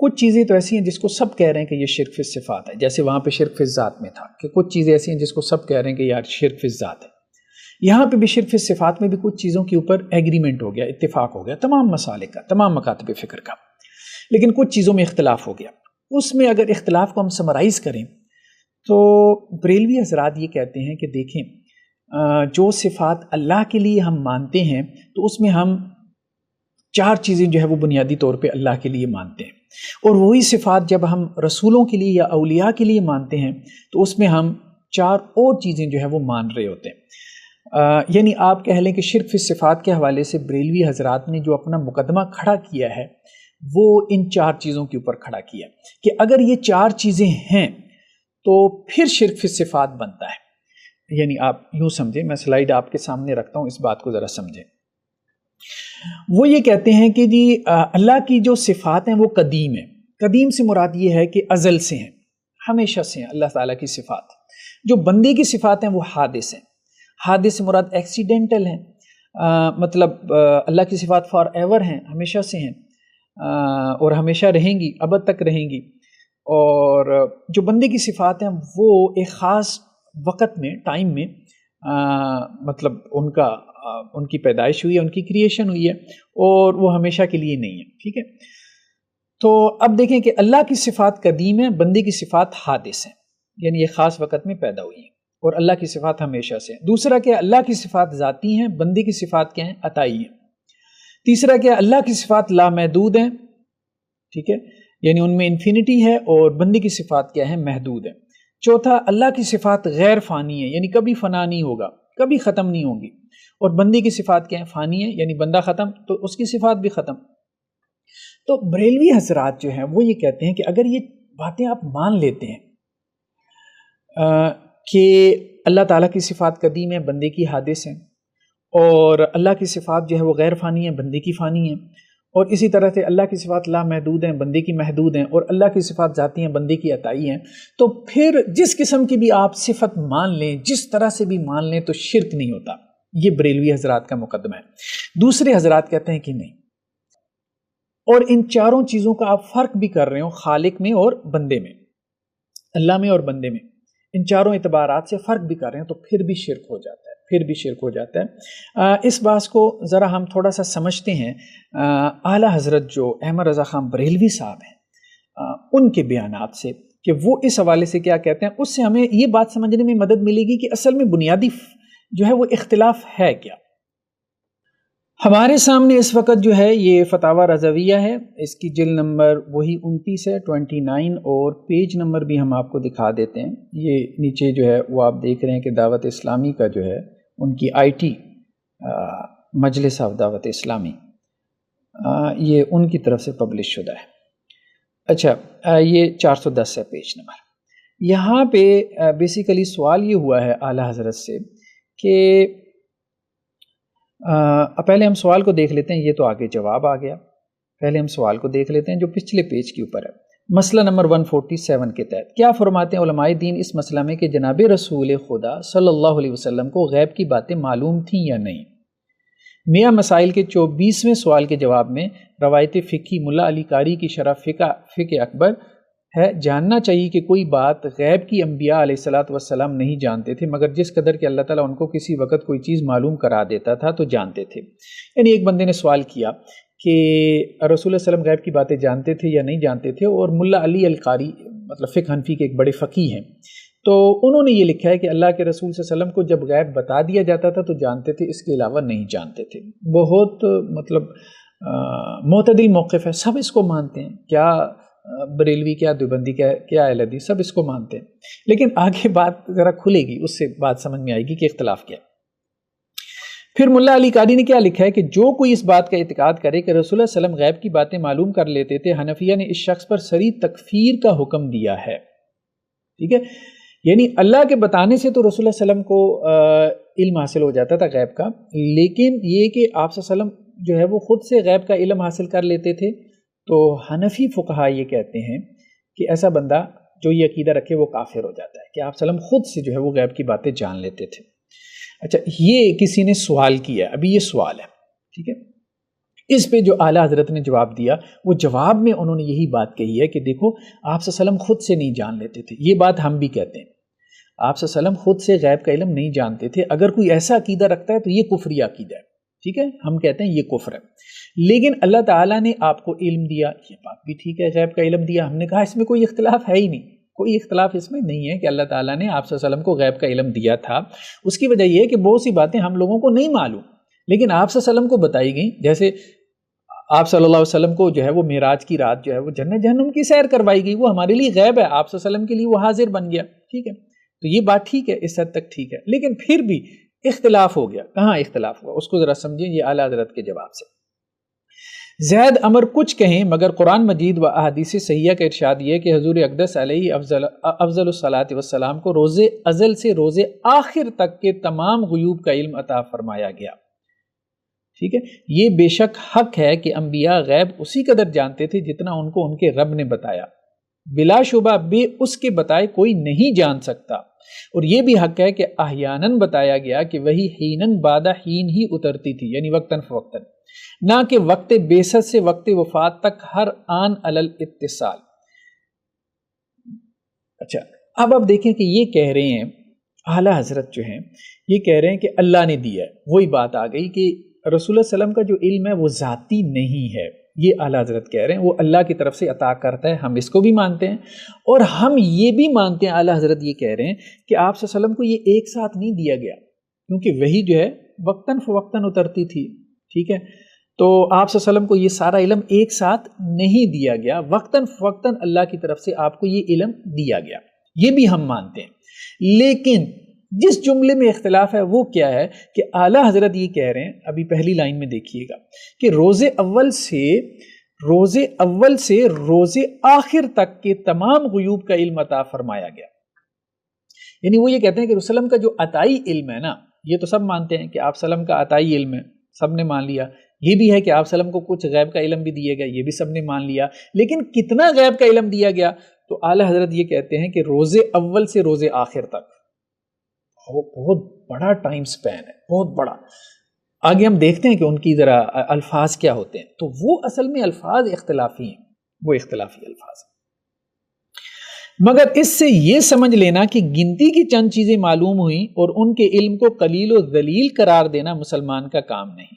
کچھ چیزیں تو ایسی ہیں جس کو سب کہہ رہے ہیں کہ یہ شرک فی الصفات ہے، جیسے وہاں پہ شرک فی الذات میں تھا کہ کچھ چیزیں ایسی ہیں جس کو سب کہہ رہے ہیں کہ یار شرک فی الذات ہے، یہاں پہ بھی شرک فی الصفات میں بھی کچھ چیزوں کے اوپر ایگریمنٹ ہو گیا، اتفاق ہو گیا تمام مسالک کا، تمام مکاتب فکر کا، لیکن کچھ چیزوں میں اختلاف ہو گیا۔ اس میں اگر اختلاف کو ہم سمرائز کریں تو بریلوی حضرات یہ کہتے ہیں کہ دیکھیں جو صفات اللہ کے لیے ہم مانتے ہیں تو اس میں ہم 4 چیزیں جو ہے وہ بنیادی طور پہ اللہ کے لیے مانتے ہیں، اور وہی صفات جب ہم رسولوں کے لیے یا اولیاء کے لیے مانتے ہیں تو اس میں ہم 4 اور چیزیں جو ہے وہ مان رہے ہوتے ہیں۔ یعنی آپ کہہ لیں کہ شرک فی الصفات کے حوالے سے بریلوی حضرات نے جو اپنا مقدمہ کھڑا کیا ہے وہ ان 4 چیزوں کے اوپر کھڑا کیا کہ اگر یہ 4 چیزیں ہیں تو پھر شرک فی الصفات بنتا ہے۔ یعنی آپ یوں سمجھیں، میں سلائیڈ آپ کے سامنے رکھتا ہوں، اس بات کو ذرا سمجھیں۔ وہ یہ کہتے ہیں کہ جی اللہ کی جو صفات ہیں وہ قدیم ہیں، قدیم سے مراد یہ ہے کہ ازل سے ہیں، ہمیشہ سے ہیں اللہ تعالیٰ کی صفات۔ جو بندے کی صفات ہیں وہ حادث ہیں، حادث سے مراد ایکسیڈنٹل ہیں، مطلب اللہ کی صفات فار ایور ہیں، ہمیشہ سے ہیں اور ہمیشہ رہیں گی، ابد تک رہیں گی، اور جو بندے کی صفات ہیں وہ ایک خاص وقت میں، ٹائم میں مطلب ان کی پیدائش ہوئی ہے، ان کی کریشن ہوئی ہے، اور وہ ہمیشہ کے لیے نہیں ہے، ٹھیک ہے۔ تو اب دیکھیں کہ اللہ کی صفات قدیم ہیں، بندے کی صفات حادث ہیں، یعنی یہ خاص وقت میں پیدا ہوئی ہیں، اور اللہ کی صفات ہمیشہ سے ہیں۔ دوسرا کیا، اللہ کی صفات ذاتی ہیں، بندے کی صفات کیا ہیں، عطائی ہیں۔ تیسرا کیا، اللہ کی صفات لامحدود ہیں، ٹھیک ہے، یعنی ان میں انفینٹی ہے، اور بندے کی صفات کیا ہیں، محدود ہیں۔ چوتھا، اللہ کی صفات غیر فانی ہیں، یعنی کبھی فنا نہیں ہوگا، کبھی ختم نہیں ہوں گی، اور بندے کی صفات کیا ہیں، فانی ہیں، یعنی بندہ ختم تو اس کی صفات بھی ختم۔ تو بریلوی حضرات جو ہیں وہ یہ کہتے ہیں کہ اگر یہ باتیں آپ مان لیتے ہیں کہ اللہ تعالیٰ کی صفات قدیم ہیں، بندے کی حادث ہیں، اور اللہ کی صفات جو ہے وہ غیر فانی ہیں، بندے کی فانی ہیں، اور اسی طرح سے اللہ کی صفات لامحدود ہیں، بندے کی محدود ہیں، اور اللہ کی صفات ذاتی ہیں، بندے کی عطائی ہیں، تو پھر جس قسم کی بھی آپ صفت مان لیں، جس طرح سے بھی مان لیں، تو شرک نہیں ہوتا۔ یہ بریلوی حضرات کا مقدمہ ہے۔ دوسرے حضرات کہتے ہیں کہ نہیں، اور ان 4 چیزوں کا آپ فرق بھی کر رہے ہو، خالق میں اور بندے میں، اللہ میں اور بندے میں، ان 4 اعتبارات سے فرق بھی کر رہے ہیں، تو پھر بھی شرک ہو جاتا ہے، پھر بھی شرک ہو جاتا ہے۔ اس بات کو ذرا ہم تھوڑا سا سمجھتے ہیں۔ اعلیٰ حضرت جو احمد رضا خان بریلوی صاحب ہیں، ان کے بیانات سے کہ وہ اس حوالے سے کیا کہتے ہیں، اس سے ہمیں یہ بات سمجھنے میں مدد ملے گی کہ اصل میں بنیادی جو ہے وہ اختلاف ہے کیا۔ ہمارے سامنے اس وقت جو ہے یہ فتاوی رضویہ ہے، اس کی جلد نمبر وہی 29 ہے، 29، اور پیج نمبر بھی ہم آپ کو دکھا دیتے ہیں۔ یہ نیچے جو ہے وہ آپ دیکھ رہے ہیں کہ دعوت اسلامی کا جو ہے ان کی IT مجلس آف دعوت اسلامی، یہ ان کی طرف سے پبلش شدہ ہے۔ اچھا، یہ 410 ہے پیج نمبر۔ یہاں پہ بیسیکلی سوال یہ ہوا ہے اعلیٰ حضرت سے کہ پہلے ہم سوال کو دیکھ لیتے ہیں، یہ تو آگے جواب آ گیا، پہلے ہم سوال کو دیکھ لیتے ہیں جو پچھلے پیج کے اوپر ہے۔ مسئلہ نمبر 147 کے تحت کیا فرماتے ہیں علماء دین اس مسئلہ میں کہ جناب رسول خدا صلی اللہ علیہ وسلم کو غیب کی باتیں معلوم تھیں یا نہیں؟ میاں مسائل کے 24ویں سوال کے جواب میں روایت فقہی ملا علی قاری کی شرح فقہ اکبر ہے، جاننا چاہیے کہ کوئی بات غیب کی انبیاء علیہ الصلوۃ والسلام نہیں جانتے تھے، مگر جس قدر کہ اللہ تعالیٰ ان کو کسی وقت کوئی چیز معلوم کرا دیتا تھا تو جانتے تھے۔ یعنی ایک بندے نے سوال کیا کہ رسول اللہ صلی اللہ علیہ وسلم غیب کی باتیں جانتے تھے یا نہیں جانتے تھے، اور ملا علی القاری مطلب فقہ حنفی کے ایک بڑے فقیہ ہیں، تو انہوں نے یہ لکھا ہے کہ اللہ کے رسول صلی اللہ علیہ وسلم کو جب غیب بتا دیا جاتا تھا تو جانتے تھے، اس کے علاوہ نہیں جانتے تھے۔ بہت مطلب معتدل موقف ہے، سب اس کو مانتے ہیں، کیا بریلوی، کیا دیوبندی، کیا اہل حدیث، سب اس کو مانتے ہیں، لیکن آگے بات ذرا کھلے گی، اس سے بات سمجھ میں آئے گی کہ اختلاف کیا ہے۔ پھر ملا علی قاری نے کیا لکھا ہے کہ جو کوئی اس بات کا اعتقاد کرے کہ رسول اللہ صلی اللہ علیہ وسلم غیب کی باتیں معلوم کر لیتے تھے، حنفیہ نے اس شخص پر صریح تکفیر کا حکم دیا ہے، ٹھیک ہے، یعنی اللہ کے بتانے سے تو رسول اللہ صلی اللہ علیہ وسلم کو علم حاصل ہو جاتا تھا غیب کا، لیکن یہ کہ آپ صلی اللہ علیہ وسلم جو ہے وہ خود سے غیب کا علم حاصل کر لیتے تھے، تو حنفی فقہا یہ کہتے ہیں کہ ایسا بندہ جو یہ عقیدہ رکھے وہ کافر ہو جاتا ہے کہ آپ صلی اللہ علیہ وسلم خود سے جو ہے وہ غیب کی باتیں جان لیتے تھے۔ اچھا، یہ کسی نے سوال کیا، ابھی یہ سوال ہے، ٹھیک ہے، اس پہ جو اعلیٰ حضرت نے جواب دیا، وہ جواب میں انہوں نے یہی بات کہی ہے کہ دیکھو آپ صلی اللہ علیہ وسلم خود سے نہیں جان لیتے تھے، یہ بات ہم بھی کہتے ہیں، آپ صلی اللہ علیہ وسلم خود سے غیب کا علم نہیں جانتے تھے، اگر کوئی ایسا عقیدہ رکھتا ہے تو یہ کفری عقیدہ ہے، ٹھیک ہے، ہم کہتے ہیں یہ کفر ہے، لیکن اللہ تعالیٰ نے آپ کو علم دیا، یہ بات بھی ٹھیک ہے، غیب کا علم دیا، ہم نے کہا اس میں کوئی اختلاف ہے ہی نہیں، کوئی اختلاف اس میں نہیں ہے کہ اللہ تعالیٰ نے آپ صلی اللہ علیہ وسلم کو غیب کا علم دیا تھا۔ اس کی وجہ یہ ہے کہ بہت سی باتیں ہم لوگوں کو نہیں معلوم لیکن آپ صلی اللہ علیہ وسلم کو بتائی گئیں، جیسے آپ صلی اللہ علیہ وسلم کو جو ہے وہ معراج کی رات جو ہے وہ جنت جہنم کی سیر کروائی گئی، وہ ہمارے لیے غیب ہے، آپ صلی اللہ علیہ وسلم کے لیے وہ حاضر بن گیا، ٹھیک ہے، تو یہ بات ٹھیک ہے، اس حد تک ٹھیک ہے، لیکن پھر بھی اختلاف ہو گیا، کہاں اختلاف ہوا اس کو ذرا سمجھیں، یہ اعلیٰ حضرت کے جواب سے۔ زید عمر کچھ کہیں مگر قرآن مجید و احادیث صحیحہ کا ارشاد یہ کہ حضور اقدس علیہ افضل الصلاۃ والسلام کو روز ازل سے روز آخر تک کے تمام غیوب کا علم عطا فرمایا گیا، ٹھیک ہے، یہ بے شک حق ہے کہ انبیاء غیب اسی قدر جانتے تھے جتنا ان کو ان کے رب نے بتایا، بلا شبہ بے اس کے بتائے کوئی نہیں جان سکتا، اور یہ بھی حق ہے کہ احیاناً بتایا گیا کہ وہی حیناً بعد حین ہی اترتی تھی، یعنی وقتاً فوقتاً، نہ کہ وقت بیست سے وقت وفات تک ہر آن علل اتصال۔ اچھا، اب آپ دیکھیں کہ یہ کہہ رہے ہیں اعلیٰ حضرت جو ہیں یہ کہہ رہے ہیں کہ اللہ نے دیا ہے، وہی بات آ گئی کہ رسول اللہ علیہ وسلم کا جو علم ہے وہ ذاتی نہیں ہے، یہ اعلیٰ حضرت کہہ رہے ہیں، وہ اللہ کی طرف سے عطا کرتا ہے، ہم اس کو بھی مانتے ہیں، اور ہم یہ بھی مانتے ہیں، اعلیٰ حضرت یہ کہہ رہے ہیں کہ آپ صلی اللہ علیہ وسلم کو یہ ایک ساتھ نہیں دیا گیا، کیونکہ وہی جو ہے وقتاً فوقتاً اترتی تھی، ٹھیک ہے، تو آپ صلی اللہ علیہ وسلم کو یہ سارا علم ایک ساتھ نہیں دیا گیا، وقتاً فوقتاً اللہ کی طرف سے آپ کو یہ علم دیا گیا، یہ بھی ہم مانتے ہیں، لیکن جس جملے میں اختلاف ہے وہ کیا ہے کہ اعلیٰ حضرت یہ کہہ رہے ہیں، ابھی پہلی لائن میں دیکھیے گا کہ روز اول سے روز آخر تک کے تمام غیوب کا علم عطا فرمایا گیا، یعنی وہ یہ کہتے ہیں کہ رسول اللہ کا جو عطائی علم ہے نا، یہ تو سب مانتے ہیں کہ آپ صلی اللہ علیہ وسلم کا عطائی علم ہے، سب نے مان لیا، یہ بھی ہے کہ آپ صلی اللہ علیہ وسلم کو کچھ غیب کا علم بھی دیا گیا، یہ بھی سب نے مان لیا، لیکن کتنا غیب کا علم دیا گیا؟ تو اعلیٰ حضرت یہ کہتے ہیں کہ روز اول سے روز آخر تک، بہت بڑا ٹائم سپین ہے، بہت بڑا۔ آگے ہم دیکھتے ہیں کہ ان کی ذرا الفاظ کیا ہوتے ہیں، تو وہ اصل میں الفاظ اختلافی ہیں، وہ اختلافی الفاظ ہیں، مگر اس سے یہ سمجھ لینا کہ گنتی کی چند چیزیں معلوم ہوئیں اور ان کے علم کو قلیل و ذلیل قرار دینا مسلمان کا کام نہیں۔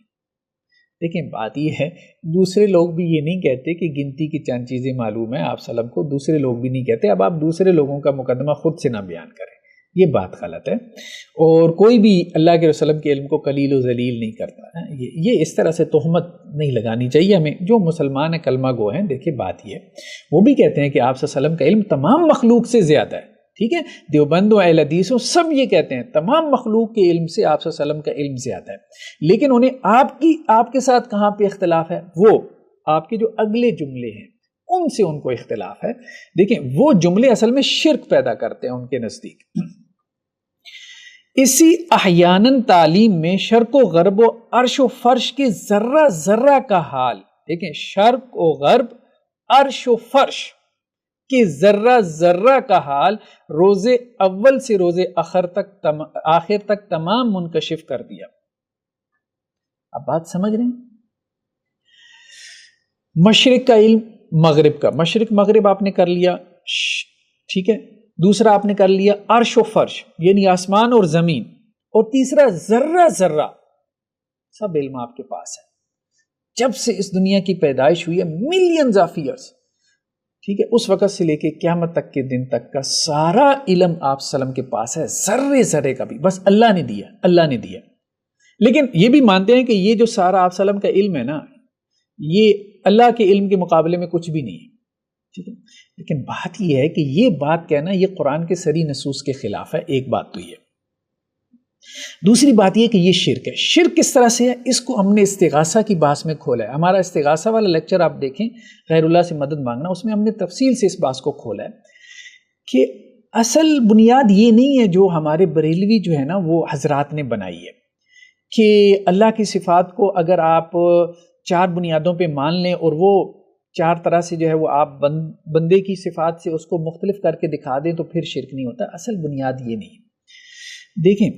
لیکن بات یہ ہے، دوسرے لوگ بھی یہ نہیں کہتے کہ گنتی کی چند چیزیں معلوم ہیں آپ صلی اللہ علیہ وسلم کو، دوسرے لوگ بھی نہیں کہتے، اب آپ دوسرے لوگوں کا مقدمہ خود سے نہ بیان کریں، یہ بات غلط ہے، اور کوئی بھی اللہ کے رسول کے علم کو قلیل و ذلیل نہیں کرتا ہے، یہ اس طرح سے تہمت نہیں لگانی چاہیے ہمیں، جو مسلمان ہیں کلمہ گو ہیں، دیکھیں بات یہ وہ بھی کہتے ہیں کہ آپ صلی اللہ علیہ وسلم کا علم تمام مخلوق سے زیادہ ہے، ٹھیک ہے، دیوبند و اہل حدیث سب یہ کہتے ہیں تمام مخلوق کے علم سے آپ صلی اللہ علیہ وسلم کا علم زیادہ ہے، لیکن انہیں آپ کے ساتھ کہاں پہ اختلاف ہے؟ وہ آپ کے جو اگلے جملے ہیں ان سے ان کو اختلاف ہے، دیکھیں وہ جملے اصل میں شرک پیدا کرتے ہیں ان کے نزدیک۔ اسی احیاناً تعلیم میں شرق و غرب و عرش و فرش کے ذرہ ذرہ کا حال، دیکھیں شرق و غرب، عرش و فرش کے ذرہ ذرہ کا حال روز اول سے روز آخر تک تمام منکشف کر دیا۔ اب بات سمجھ رہے ہیں؟ مشرق کا علم مغرب کا، مشرق مغرب آپ نے کر لیا، ٹھیک ہے، دوسرا آپ نے کر لیا عرش و فرش یعنی آسمان اور زمین، اور تیسرا ذرہ ذرہ، سب علم آپ کے پاس ہے، جب سے اس دنیا کی پیدائش ہوئی ہے ملینز آف ایئرس، ٹھیک ہے، اس وقت سے لے کے قیامت تک کے دن تک کا سارا علم آپ صلی اللہ علیہ وسلم کے پاس ہے، ذرے ذرے کا بھی، بس اللہ نے دیا، اللہ نے دیا۔ لیکن یہ بھی مانتے ہیں کہ یہ جو سارا آپ صلی اللہ علیہ وسلم کا علم ہے نا، یہ اللہ کے علم کے مقابلے میں کچھ بھی نہیں ہے، ٹھیک ہے، لیکن بات یہ ہے کہ یہ بات کہنا یہ قرآن کے صریح نصوص کے خلاف ہے، ایک بات تو یہ، دوسری بات یہ کہ یہ شرک ہے۔ شرک کس طرح سے ہے؟ اس کو ہم نے استغاثہ کی بحث میں کھولا ہے، ہمارا استغاثہ والا لیکچر آپ دیکھیں، غیر اللہ سے مدد مانگنا، اس میں ہم نے تفصیل سے اس بات کو کھولا ہے کہ اصل بنیاد یہ نہیں ہے جو ہمارے بریلوی جو ہے نا وہ حضرات نے بنائی ہے کہ اللہ کی صفات کو اگر آپ 4 بنیادوں پہ مان لیں اور وہ 4 طرح سے جو ہے وہ آپ بندے کی صفات سے اس کو مختلف کر کے دکھا دیں تو پھر شرک نہیں ہوتا۔ اصل بنیاد یہ نہیں ہے۔ دیکھیں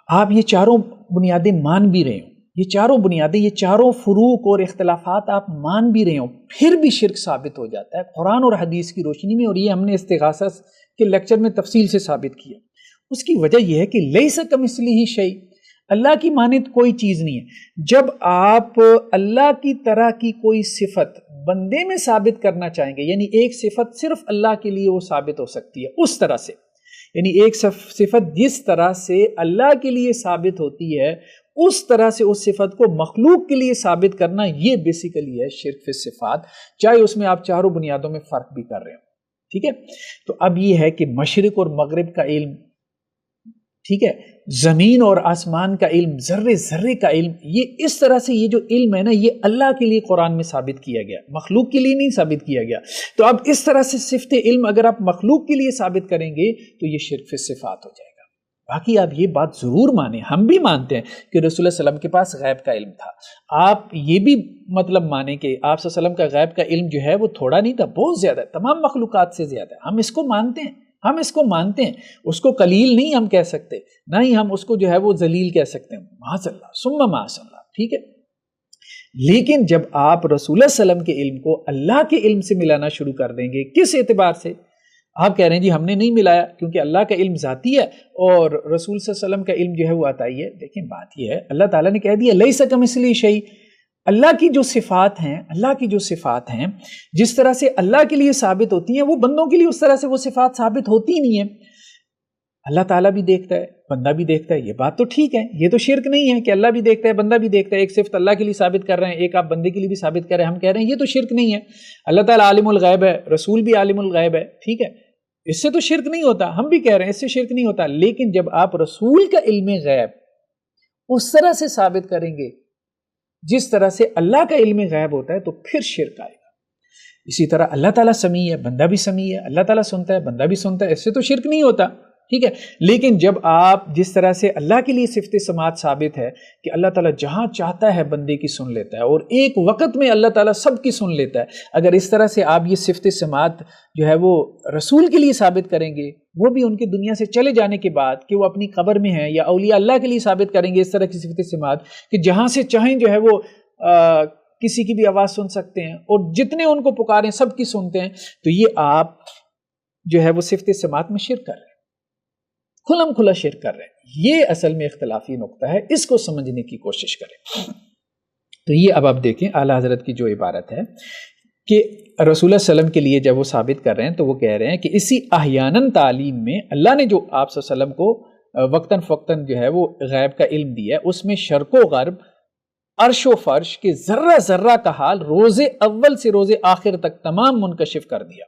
آپ یہ 4 بنیادیں مان بھی رہے ہوں، یہ چاروں بنیادیں، یہ چاروں فروق اور اختلافات آپ مان بھی رہے ہوں، پھر بھی شرک ثابت ہو جاتا ہے قرآن اور حدیث کی روشنی میں، اور یہ ہم نے استغاثہ کے لیکچر میں تفصیل سے ثابت کیا۔ اس کی وجہ یہ ہے کہ لیس کمثلہ شیء، اللہ کی مانند کوئی چیز نہیں ہے۔ جب آپ اللہ کی طرح کی کوئی صفت بندے میں ثابت کرنا چاہیں گے، یعنی ایک صفت صرف اللہ کے لیے وہ ثابت ہو سکتی ہے اس طرح سے، یعنی ایک صفت جس طرح سے اللہ کے لیے ثابت ہوتی ہے اس طرح سے اس صفت کو مخلوق کے لیے ثابت کرنا، یہ بیسیکلی ہے شرک فی الصفات، چاہے اس میں آپ چاروں بنیادوں میں فرق بھی کر رہے ہو، ٹھیک ہے۔ تو اب یہ ہے کہ مشرق اور مغرب کا علم، ٹھیک ہے، زمین اور آسمان کا علم، ذرے ذرے کا علم، یہ اس طرح سے یہ جو علم ہے نا، یہ اللہ کے لیے قرآن میں ثابت کیا گیا، مخلوق کے لیے نہیں ثابت کیا گیا۔ تو اب اس طرح سے صفت علم اگر آپ مخلوق کے لیے ثابت کریں گے تو یہ شرک فی الصفات ہو جائے گا۔ باقی آپ یہ بات ضرور مانیں، ہم بھی مانتے ہیں کہ رسول اللہ صلی اللہ علیہ وسلم کے پاس غیب کا علم تھا، آپ یہ بھی مطلب مانیں کہ آپ صلی اللہ علیہ وسلم کا غیب کا علم جو ہے وہ تھوڑا نہیں تھا، بہت زیادہ ہے، تمام مخلوقات سے زیادہ ہے، ہم اس کو مانتے ہیں، ہم اس کو مانتے ہیں، اس کو قلیل نہیں ہم کہہ سکتے، نہ ہی ہم اس کو جو ہے وہ ذلیل کہہ سکتے ہیں، معاذ اللہ ثم معاذ اللہ، ٹھیک ہے۔ لیکن جب آپ رسول اللہ صلی اللہ علیہ وسلم کے علم کو اللہ کے علم سے ملانا شروع کر دیں گے، کس اعتبار سے؟ آپ کہہ رہے ہیں جی ہم نے نہیں ملایا کیونکہ اللہ کا علم ذاتی ہے اور رسول صلی اللہ علیہ وسلم کا علم جو ہے وہ عطائی ہے۔ دیکھیں بات یہ ہے، اللہ تعالیٰ نے کہہ دیا لیس کمثلہ شیء، اللہ کی جو صفات ہیں، اللہ کی جو صفات ہیں جس طرح سے اللہ کے لیے ثابت ہوتی ہیں، وہ بندوں کے لیے اس طرح سے وہ صفات ثابت ہوتی ہی نہیں ہیں۔ اللہ تعالیٰ بھی دیکھتا ہے، بندہ بھی دیکھتا ہے، یہ بات تو ٹھیک ہے، یہ تو شرک نہیں ہے کہ اللہ بھی دیکھتا ہے بندہ بھی دیکھتا ہے، ایک صفت اللہ کے لیے ثابت کر رہے ہیں، ایک آپ بندے کے لیے بھی ثابت کر رہے ہیں، ہم کہہ رہے ہیں یہ تو شرک نہیں ہے۔ اللہ تعالیٰ عالم الغیب ہے، رسول بھی عالم الغیب ہے، ٹھیک ہے، اس سے تو شرک نہیں ہوتا، ہم بھی کہہ رہے ہیں اس سے شرک نہیں ہوتا۔ لیکن جب آپ رسول کا علم غیب اس طرح سے ثابت کریں گے جس طرح سے اللہ کا علم غیب ہوتا ہے تو پھر شرک آئے گا۔ اسی طرح اللہ تعالیٰ سمیع ہے، بندہ بھی سمیع ہے، اللہ تعالیٰ سنتا ہے، بندہ بھی سنتا ہے، اس سے تو شرک نہیں ہوتا، ٹھیک ہے۔ لیکن جب آپ جس طرح سے اللہ کے لیے صفت سماعت ثابت ہے کہ اللہ تعالیٰ جہاں چاہتا ہے بندے کی سن لیتا ہے اور ایک وقت میں اللہ تعالیٰ سب کی سن لیتا ہے، اگر اس طرح سے آپ یہ صفت سماعت جو ہے وہ رسول کے لیے ثابت کریں گے، وہ بھی ان کی دنیا سے چلے جانے کے بعد کہ وہ اپنی قبر میں ہیں، یا اولیاء اللہ کے لیے ثابت کریں گے اس طرح کی صفت سماعت کہ جہاں سے چاہیں جو ہے وہ کسی کی بھی آواز سن سکتے ہیں اور جتنے ان کو پکاریں سب کی سنتے ہیں، تو یہ آپ جو ہے وہ صفت سماعت میں شرک کر رہے ہیں، کھلم کھلا شرک کر رہے ہیں۔ یہ اصل میں اختلافی نقطہ ہے، اس کو سمجھنے کی کوشش کریں۔ تو یہ اب آپ دیکھیں اعلیٰ حضرت کی جو عبارت ہے کہ رسول اللہ صلی اللہ علیہ وسلم کے لیے جب وہ ثابت کر رہے ہیں تو وہ کہہ رہے ہیں کہ اسی احیاناً تعلیم میں اللہ نے جو آپ صلی اللہ علیہ وسلم کو وقتاً فوقتاً جو ہے وہ غیب کا علم دیا ہے، اس میں شرق و غرب، عرش و فرش کے ذرہ ذرہ کا حال روز اول سے روز آخر تک تمام منکشف کر دیا۔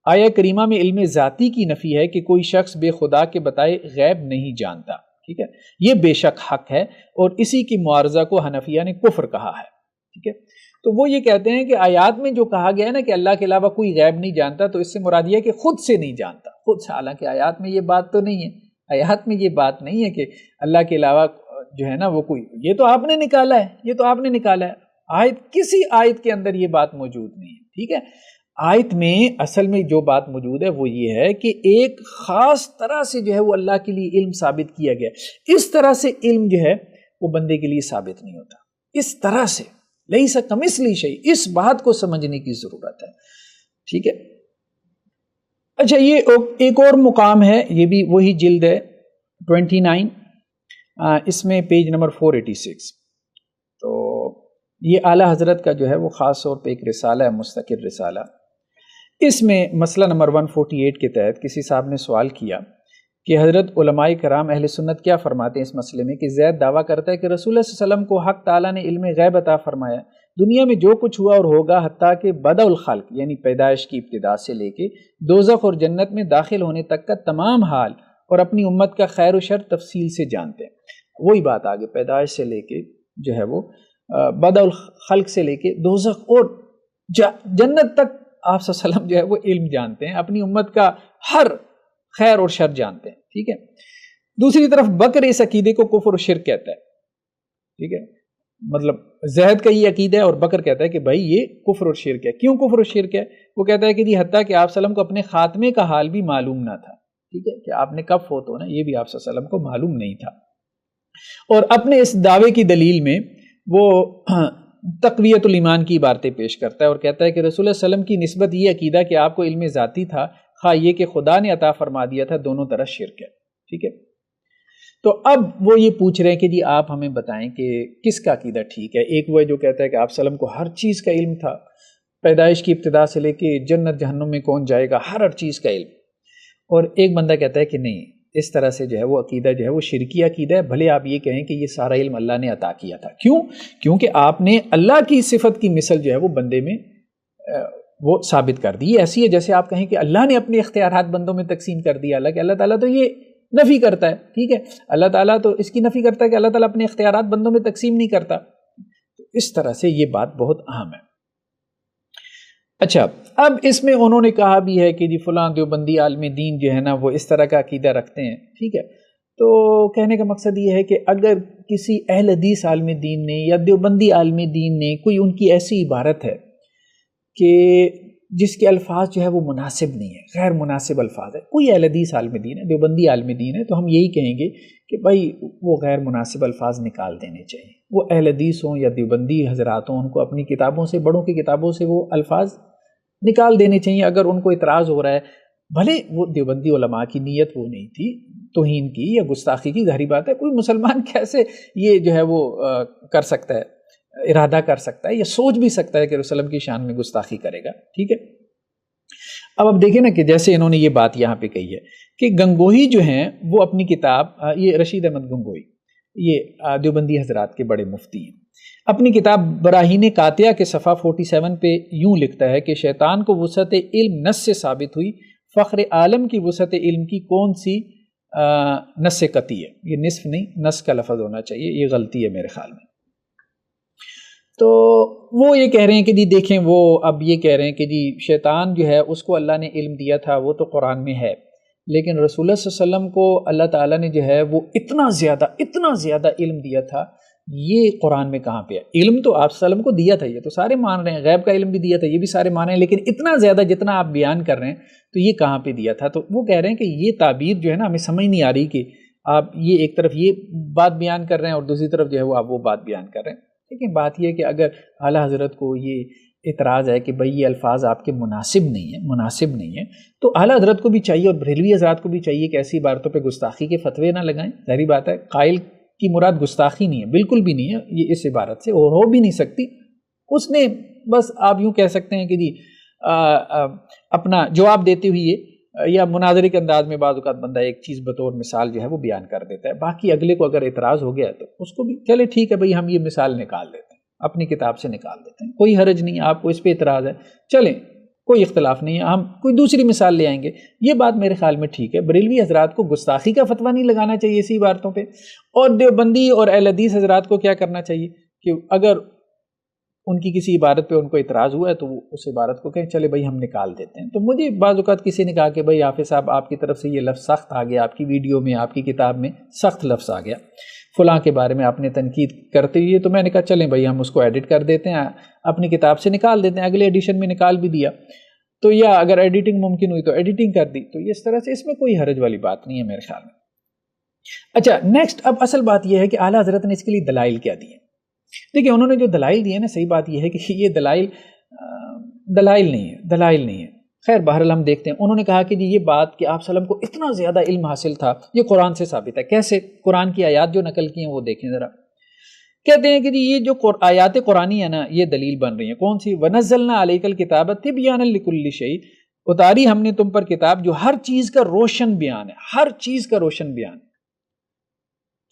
آیہ کریمہ میں علم ذاتی کی نفی ہے کہ کوئی شخص بے خدا کے بتائے غیب نہیں جانتا، ٹھیک ہے، یہ بے شک حق ہے، اور اسی کی معارضہ کو حنفیہ نے کفر کہا ہے، ٹھیک ہے۔ تو وہ یہ کہتے ہیں کہ آیات میں جو کہا گیا ہے نا کہ اللہ کے علاوہ کوئی غیب نہیں جانتا، تو اس سے مراد یہ ہے کہ خود سے نہیں جانتا، خود سے، حالانکہ آیات میں یہ بات تو نہیں ہے، آیات میں یہ بات نہیں ہے کہ اللہ کے علاوہ جو ہے نا وہ کوئی، یہ تو آپ نے نکالا ہے، یہ تو آپ نے نکالا ہے، آیت کسی آیت کے اندر یہ بات موجود نہیں ہے، ٹھیک ہے۔ آیت میں اصل میں جو بات موجود ہے وہ یہ ہے کہ ایک خاص طرح سے جو ہے وہ اللہ کے لیے علم ثابت کیا گیا، اس طرح سے علم جو ہے وہ بندے کے لیے ثابت نہیں ہوتا، اس طرح سے لیس کمثلہ شیء، اس بات کو سمجھنے کی ضرورت ہے، ٹھیک ہے۔ اچھا، یہ ایک اور مقام ہے، یہ بھی وہی جلد ہے 29، اس میں پیج نمبر 486، تو یہ اعلیٰ حضرت کا جو ہے وہ خاص طور پہ ایک رسالہ ہے، مستقل رسالہ۔ اس میں مسئلہ نمبر 148 کے تحت کسی صاحب نے سوال کیا کہ حضرت علماء کرام اہل سنت کیا فرماتے ہیں اس مسئلے میں کہ زید دعویٰ کرتا ہے کہ رسول اللہ صلی اللہ علیہ وسلم کو حق تعالیٰ نے علم غیب عطا فرمایا، دنیا میں جو کچھ ہوا اور ہوگا حتیٰ کہ بدء الخلق یعنی پیدائش کی ابتدا سے لے کے دوزخ اور جنت میں داخل ہونے تک کا تمام حال اور اپنی امت کا خیر و شر تفصیل سے جانتے ہیں۔ وہی بات آگے، پیدائش سے لے کے جو ہے وہ بدء الخلق سے لے کے دوزخ اور جنت تک آپ صلی اللہ علیہ وسلم جو ہے وہ علم جانتے ہیں، اپنی امت کا ہر خیر اور شر جانتے ہیں، ٹھیک ہے۔ دوسری طرف بکر اس عقیدے کو کفر و شرک کہتا ہے، ٹھیک ہے، مطلب زہد کا یہ عقیدہ ہے اور بکر کہتا ہے کہ بھائی یہ کفر اور شرک ہے۔ کیوں کفر اور شرک ہے؟ وہ کہتا ہے کہ جی حتیٰ کہ آپ صلی اللہ علیہ وسلم کو اپنے خاتمے کا حال بھی معلوم نہ تھا، ٹھیک ہے، کہ آپ نے کب فوت ہونا یہ بھی آپ صلی اللہ علیہ وسلم کو معلوم نہیں تھا۔ اور اپنے اس دعوے کی دلیل میں وہ تقویت الایمان کی باتیں پیش کرتا ہے اور کہتا ہے کہ رسول اللہ علیہ وسلم کی نسبت یہ عقیدہ کہ آپ کو علم ذاتی تھا، خواہ یہ کہ خدا نے عطا فرما دیا تھا، دونوں طرح شرک ہے. ٹھیک ہے، تو اب وہ یہ پوچھ رہے ہیں کہ جی آپ ہمیں بتائیں کہ کس کا عقیدہ ٹھیک ہے. ایک وہ جو کہتا ہے کہ آپ صلی اللہ علیہ وسلم کو ہر چیز کا علم تھا، پیدائش کی ابتدا سے لے کے جنت جہنم میں کون جائے گا، ہر چیز کا علم. اور ایک بندہ کہتا ہے کہ نہیں، اس طرح سے جو ہے وہ عقیدہ جو ہے وہ شرکی عقیدہ ہے، بھلے آپ یہ کہیں کہ یہ سارا علم اللہ نے عطا کیا تھا. کیوں؟ کیونکہ آپ نے اللہ کی صفت کی مثل جو ہے وہ بندے میں وہ ثابت کر دی. یہ ایسی ہے جیسے آپ کہیں کہ اللہ نے اپنے اختیارات بندوں میں تقسیم کر دیا. اللہ کہ اللہ تعالیٰ تو یہ نفی کرتا ہے. ٹھیک ہے، اللہ تعالیٰ تو اس کی نفی کرتا ہے کہ اللہ تعالیٰ اپنے اختیارات بندوں میں تقسیم نہیں کرتا. تو اس طرح سے یہ بات بہت اہم ہے. اچھا، اب اس میں انہوں نے کہا بھی ہے کہ جی فلاں دیوبندی عالم دین جو ہے نا وہ اس طرح کا عقیدہ رکھتے ہیں. ٹھیک ہے، تو کہنے کا مقصد یہ ہے کہ اگر کسی اہل حدیث عالم دین نے یا دیوبندی عالم دین نے کوئی ان کی ایسی عبارت ہے کہ جس کے الفاظ جو ہے وہ مناسب نہیں ہے، غیر مناسب الفاظ ہے، کوئی اہل حدیث عالم دین ہے، دیوبندی عالم دین ہے، تو ہم یہی کہیں گے کہ بھائی وہ غیر مناسب الفاظ نکال دینے چاہیے. وہ اہل حدیث ہوں یا دیوبندی حضرات ہوں، ان کو اپنی کتابوں سے، بڑوں کی کتابوں سے وہ الفاظ نکال دینے چاہیے. اگر ان کو اعتراض ہو رہا ہے، بھلے وہ دیوبندی علماء کی نیت وہ نہیں تھی توہین کی یا گستاخی کی، ظاہری بات ہے کوئی مسلمان کیسے یہ جو ہے وہ کر سکتا ہے، ارادہ کر سکتا ہے یا سوچ بھی سکتا ہے کہ رسول اللہ کی شان میں گستاخی کرے گا. ٹھیک ہے، اب دیکھیں نا کہ جیسے انہوں نے یہ بات یہاں پہ کہی ہے کہ گنگوہی جو ہیں وہ اپنی کتاب، یہ رشید احمد گنگوہی، یہ دیوبندی حضرات کے بڑے مفتی ہیں، اپنی کتاب براہین قاطعہ کے صفحہ 47 پہ یوں لکھتا ہے کہ شیطان کو وسعت علم نص سے ثابت ہوئی، فخر عالم کی وسعت علم کی کون سی نص قطعی ہے. یہ نصف نہیں، نص کا لفظ ہونا چاہیے، یہ غلطی ہے میرے خیال میں. تو وہ یہ کہہ رہے ہیں کہ جی دیکھیں، وہ اب یہ کہہ رہے ہیں کہ جی شیطان جو ہے اس کو اللہ نے علم دیا تھا، وہ تو قرآن میں ہے، لیکن رسول اللہ صلی اللہ علیہ وسلم کو اللہ تعالیٰ نے جو ہے وہ اتنا زیادہ علم دیا تھا، یہ قرآن میں کہاں پہ ہے؟ علم تو آپ صلی اللہ علیہ وسلم کو دیا تھا، یہ تو سارے مان رہے ہیں، غیب کا علم بھی دیا تھا، یہ بھی سارے مان رہے ہیں، لیکن اتنا زیادہ جتنا آپ بیان کر رہے ہیں تو یہ کہاں پہ دیا تھا؟ تو وہ کہہ رہے ہیں کہ یہ تعبیر جو ہے نا ہمیں سمجھ نہیں آ رہی کہ آپ یہ ایک طرف یہ بات بیان کر رہے ہیں اور دوسری طرف جو ہے وہ آپ وہ بات بیان کر رہے ہیں. لیکن بات یہ ہے کہ اگر اعلیٰ حضرت کو یہ اعتراض ہے کہ بھئی یہ الفاظ آپ کے مناسب نہیں ہیں تو اعلیٰ حضرت کو بھی چاہیے اور بریلوی حضرات کو بھی چاہیے کہ ایسی عبارتوں پہ گستاخی کے فتوے نہ لگائیں. ظاہری بات ہے قائل کی مراد گستاخی نہیں ہے، بالکل بھی نہیں ہے یہ اس عبارت سے، اور ہو بھی نہیں سکتی. اس نے بس آپ یوں کہہ سکتے ہیں کہ جی اپنا جواب دیتے ہوئے یا مناظرے کے انداز میں بعض اوقات بندہ ایک چیز بطور مثال جو ہے وہ بیان کر دیتا ہے، باقی اگلے کو اگر اعتراض ہو گیا تو اس کو بھی چلے ٹھیک ہے بھئی ہم یہ مثال نکال دیتے ہیں، اپنی کتاب سے نکال دیتے ہیں، کوئی حرج نہیں، آپ کو اس پہ اعتراض ہے چلیں کوئی اختلاف نہیں ہے، ہم کوئی دوسری مثال لے آئیں گے. یہ بات میرے خیال میں ٹھیک ہے. بریلوی حضرات کو گستاخی کا فتویٰ نہیں لگانا چاہیے اسی باتوں پہ، اور دیوبندی اور اہل حدیث حضرات کو کیا کرنا چاہیے کہ اگر ان کی کسی عبارت پہ ان کو اعتراض ہوا ہے تو وہ اس عبارت کو کہیں چلے بھائی ہم نکال دیتے ہیں. تو مجھے بعض اوقات کسی نے کہا کہ بھائی حافظ صاحب آپ کی طرف سے یہ لفظ سخت آ گیا، آپ کی ویڈیو میں، آپ کی کتاب میں سخت لفظ آ گیا، فلاں کے بارے میں آپ نے تنقید کرتے ہوئے، تو میں نے کہا چلیں بھائی ہم اس کو ایڈٹ کر دیتے ہیں، اپنی کتاب سے نکال دیتے ہیں. اگلے ایڈیشن میں نکال بھی دیا تو، یا اگر ایڈیٹنگ ممکن ہوئی تو ایڈیٹنگ کر دی، تو یہ اس طرح سے اس میں کوئی حرج والی بات نہیں ہے میرے خیال میں. اچھا نیکسٹ، اب اصل بات یہ ہے کہ اعلیٰ حضرت نے اس کے لیے دلائل کیا دیے. دیکھیں انہوں نے جو دلائل دیے نا، صحیح بات یہ ہے کہ یہ دلائل نہیں ہے. خیر بہرحال ہم دیکھتے ہیں. انہوں نے کہا کہ جی یہ بات کہ آپ صلی اللہ علیہ وسلم کو اتنا زیادہ علم حاصل تھا یہ قرآن سے ثابت ہے. کیسے؟ قرآن کی آیات جو نقل کی ہیں وہ دیکھیں ذرا. کہتے ہیں کہ جی یہ جو آیات قرآنی ہے نا یہ دلیل بن رہی ہیں. کون سی؟ وَنَزَّلْنَا عَلَيْكَ الْكِتَابَ تِبْيَانًا لِكُلِّ شَيْءٍ، اتاری ہم نے تم پر کتاب جو ہر چیز کا روشن بیان ہے، ہر چیز کا روشن بیان.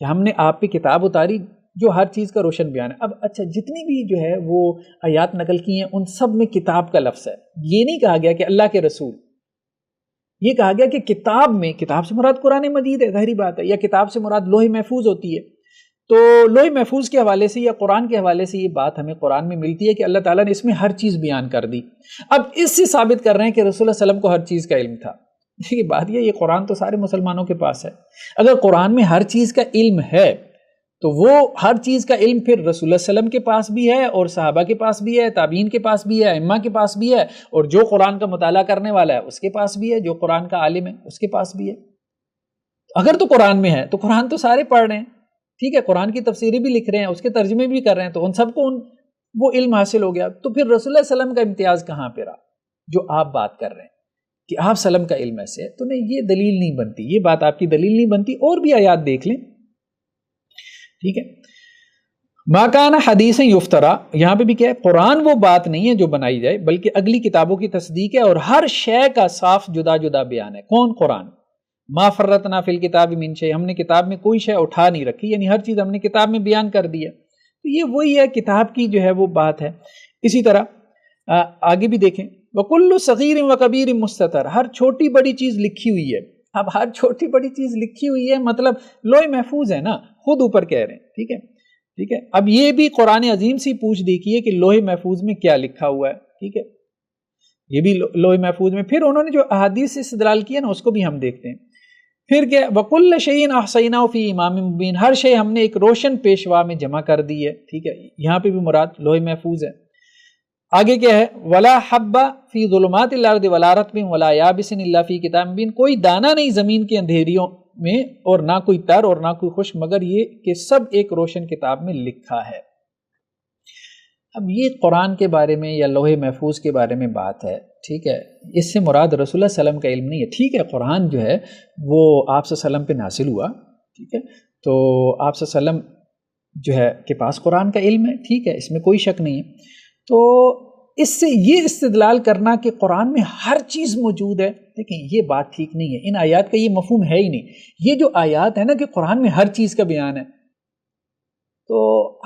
کہ ہم نے آپ پہ کتاب اتاری جو ہر چیز کا روشن بیان ہے. اب اچھا جتنی بھی جو ہے وہ آیات نقل کی ہیں ان سب میں کتاب کا لفظ ہے. یہ نہیں کہا گیا کہ اللہ کے رسول، یہ کہا گیا کہ کتاب میں، کتاب سے مراد قرآن مجید ہے، ظاہری بات ہے، یا کتاب سے مراد لوح محفوظ ہوتی ہے. تو لوح محفوظ کے حوالے سے یا قرآن کے حوالے سے یہ بات ہمیں قرآن میں ملتی ہے کہ اللہ تعالیٰ نے اس میں ہر چیز بیان کر دی. اب اس سے ثابت کر رہے ہیں کہ رسول اللہ صلی اللہ علیہ وسلم کو ہر چیز کا علم تھا. یہ بات یہ قرآن تو سارے مسلمانوں کے پاس ہے. اگر قرآن میں ہر چیز کا علم ہے تو وہ ہر چیز کا علم پھر رسول اللہ صلی اللہ علیہ وسلم کے پاس بھی ہے، اور صحابہ کے پاس بھی ہے، تابعین کے پاس بھی ہے، ائمہ کے پاس بھی ہے، اور جو قرآن کا مطالعہ کرنے والا ہے اس کے پاس بھی ہے، جو قرآن کا عالم ہے اس کے پاس بھی ہے. اگر تو قرآن میں ہے تو قرآن تو سارے پڑھ رہے ہیں. ٹھیک ہے، قرآن کی تفسیریں بھی لکھ رہے ہیں، اس کے ترجمے بھی کر رہے ہیں، تو ان سب کو وہ علم حاصل ہو گیا. تو پھر رسول اللہ صلی اللہ علیہ وسلم کا امتیاز کہاں پہ رہا جو آپ بات کر رہے ہیں کہ آپ سلم کا علم ایسے ہے؟ تو نہیں، یہ دلیل نہیں بنتی، یہ بات آپ کی دلیل نہیں بنتی. اور بھی آیات دیکھ لیں. ٹھیک ہے، ما کان حدیث یفترا، یہاں پہ بھی کیا ہے، قرآن وہ بات نہیں ہے جو بنائی جائے، بلکہ اگلی کتابوں کی تصدیق ہے اور ہر شے کا صاف جدا جدا بیان ہے. کون؟ قرآن. ما فرطنا فی الکتاب من شیء، ہم نے کتاب میں کوئی شے اٹھا نہیں رکھی، یعنی ہر چیز ہم نے کتاب میں بیان کر دی ہے. تو یہ وہی ہے، کتاب کی جو ہے وہ بات ہے. اسی طرح آگے بھی دیکھیں، وَكُلُّ صَغِيرٍ وَكَبِيرٍ مُسْتَطَرٍ، ہر چھوٹی بڑی چیز لکھی ہوئی ہے. اب ہر چھوٹی بڑی چیز لکھی ہوئی ہے مطلب لوح محفوظ ہے نا، خود اوپر کہہ رہے ہیں. ٹھیک ہے، ٹھیک ہے. اب یہ بھی قرآن عظیم سے پوچھ دیکھیے کہ لوح محفوظ میں کیا لکھا ہوا ہے. ٹھیک ہے، یہ بھی لوح محفوظ میں. پھر انہوں نے جو احادیث سے استدلال کیا نا، اس کو بھی ہم دیکھتے ہیں. پھر کیا، وَكُلَّ شَيْءٍ أَحْصَيْنَاهُ فِي إِمَامٍ مُبِينٍ، ہر شے ہم نے ایک روشن پیشوا میں جمع کر دی ہے. ٹھیک ہے، یہاں پہ بھی مراد لوح محفوظ ہے. آگے کیا ہے، وَلَا حَبَّ فِي ظُلُمَاتِ الْأَرْضِ وَلَا رَطْبٍ وَلَا يَابِسٍ إِلَّا فِي كِتَابٍ مُبِينٍ، کوئی دانہ نہیں زمین کے اندھیریوں میں، اور نہ کوئی تر اور نہ کوئی خشک، مگر یہ کہ سب ایک روشن کتاب میں لکھا ہے. اب یہ قرآن کے بارے میں یا لوح محفوظ کے بارے میں بات ہے. ٹھیک ہے، اس سے مراد رسول اللہ صلی اللہ علیہ وسلم کا علم نہیں ہے. ٹھیک ہے، قرآن جو ہے وہ آپ صلی اللہ علیہ وسلم پہ نازل ہوا. ٹھیک ہے، تو آپ صلی اللہ علیہ وسلم جو ہے کے پاس قرآن کا علم ہے. ٹھیک ہے، اس میں کوئی شک نہیں ہے. تو اس سے یہ استدلال کرنا کہ قرآن میں ہر چیز موجود ہے، دیکھیں یہ بات ٹھیک نہیں ہے. ان آیات کا یہ مفہوم ہے ہی نہیں. یہ جو آیات ہے نا کہ قرآن میں ہر چیز کا بیان ہے، تو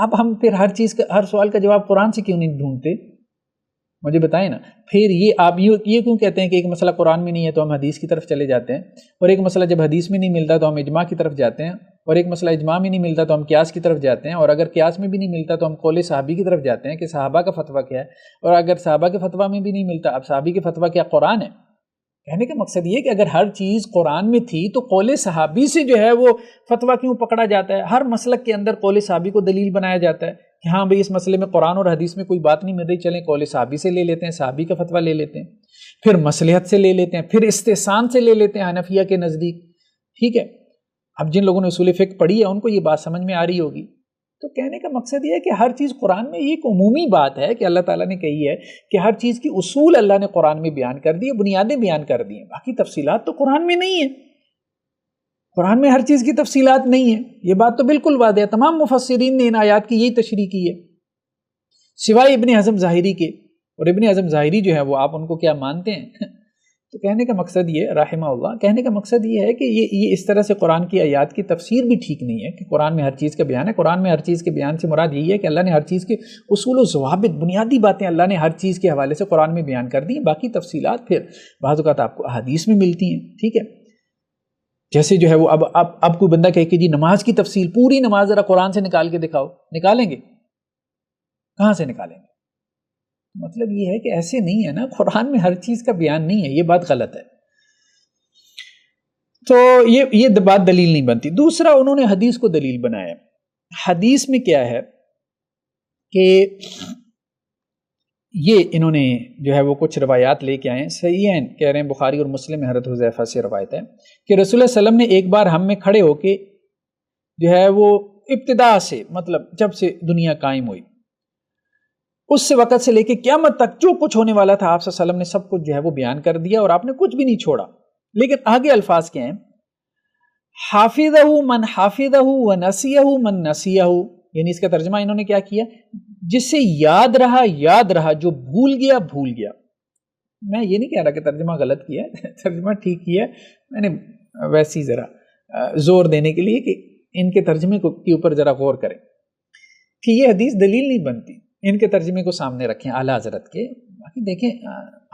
اب ہم پھر ہر چیز کا، ہر سوال کا جواب قرآن سے کیوں نہیں ڈھونڈتے؟ مجھے بتائیں نا. پھر یہ آپ یہ کیوں کہتے ہیں کہ ایک مسئلہ قرآن میں نہیں ہے تو ہم حدیث کی طرف چلے جاتے ہیں، اور ایک مسئلہ جب حدیث میں نہیں ملتا تو ہم اجماع کی طرف جاتے ہیں، اور ایک مسئلہ اجماع میں نہیں ملتا تو ہم قیاس کی طرف جاتے ہیں، اور اگر قیاس میں بھی نہیں ملتا تو ہم قول صحابی کی طرف جاتے ہیں کہ صحابہ کا فتویٰ کیا ہے، اور اگر صحابہ کے فتویٰ میں بھی نہیں ملتا، اب صحابی کے فتویٰ کیا قرآن ہے؟ کہنے کا مقصد یہ کہ اگر ہر چیز قرآن میں تھی تو قول صحابی سے جو ہے وہ فتویٰ کیوں پکڑا جاتا ہے؟ ہر مسلک کے اندر قول صحابی کو دلیل بنایا جاتا ہے کہ ہاں بھئی اس مسئلے میں قرآن اور حدیث میں کوئی بات نہیں مل رہی، چلیں قول صحابی سے لے لیتے ہیں، صحابی کا فتویٰ لے لیتے ہیں، پھر مصلحت سے لے لیتے ہیں، پھر استحسان سے لے لیتے ہیں حنفیہ کے نزدیک. ٹھیک ہے، اب جن لوگوں نے اصول فقہ پڑھی ہے ان کو یہ بات سمجھ میں آ رہی ہوگی. تو کہنے کا مقصد یہ ہے کہ ہر چیز قرآن میں، یہ ایک عمومی بات ہے کہ اللہ تعالیٰ نے کہی ہے کہ ہر چیز کی اصول اللہ نے قرآن میں بیان کر دی ہے، بنیادیں بیان کر دی ہیں، باقی تفصیلات تو قرآن میں نہیں ہیں. قرآن میں ہر چیز کی تفصیلات نہیں ہیں، یہ بات تو بالکل واضح ہے. تمام مفسرین نے ان آیات کی یہی تشریح کی ہے سوائے ابن حزم ظاہری کے. اور ابن حزم ظاہری جو ہے وہ آپ ان کو کیا مانتے ہیں؟ تو کہنے کا مقصد یہ، رحمہ اللہ، کہنے کا مقصد یہ ہے کہ یہ اس طرح سے قرآن کی آیات کی تفسیر بھی ٹھیک نہیں ہے کہ قرآن میں ہر چیز کا بیان ہے. قرآن میں ہر چیز کے بیان سے مراد یہی ہے کہ اللہ نے ہر چیز کے اصول و ضوابط، بنیادی باتیں اللہ نے ہر چیز کے حوالے سے قرآن میں بیان کر دی ہیں، باقی تفصیلات پھر بعض اوقات آپ کو احادیث میں ملتی ہیں. ٹھیک ہے، جیسے جو ہے وہ اب کوئی بندہ کہے کہ جی نماز کی تفصیل، پوری نماز ذرا قرآن سے نکال کے دکھاؤ، نکالیں گے؟ کہاں سے نکالیں گے؟ مطلب یہ ہے کہ ایسے نہیں ہے نا، قرآن میں ہر چیز کا بیان نہیں ہے، یہ بات غلط ہے. تو یہ بات دلیل نہیں بنتی. دوسرا انہوں نے حدیث کو دلیل بنایا. حدیث میں کیا ہے کہ یہ انہوں نے جو ہے وہ کچھ روایات لے کے آئے ہیں، صحیحین کہہ رہے ہیں، بخاری اور مسلم میں حضرت حذیفہ سے روایت ہے کہ رسول اللہ صلی اللہ علیہ وسلم نے ایک بار ہم میں کھڑے ہو کے جو ہے وہ ابتدا سے، مطلب جب سے دنیا قائم ہوئی اس سے وقت سے لے کے قیامت تک جو کچھ ہونے والا تھا، آپ صلی اللہ علیہ وسلم نے سب کچھ جو ہے وہ بیان کر دیا اور آپ نے کچھ بھی نہیں چھوڑا. لیکن آگے الفاظ کیا ہیں، حافظہ من حافظہ ونسیہ من نسیہ، یعنی اس کا ترجمہ انہوں نے کیا کیا، جس سے یاد رہا، جو بھول گیا. میں یہ نہیں کہہ رہا کہ ترجمہ غلط کیا ہے، ترجمہ ٹھیک کیا ہے، میں نے ویسی ذرا زور دینے کے لیے کہ ان کے ترجمے کے اوپر ذرا غور کریں کہ یہ حدیث دلیل نہیں بنتی. ان کے ترجمے کو سامنے رکھیں اعلیٰ حضرت کے. باقی دیکھیں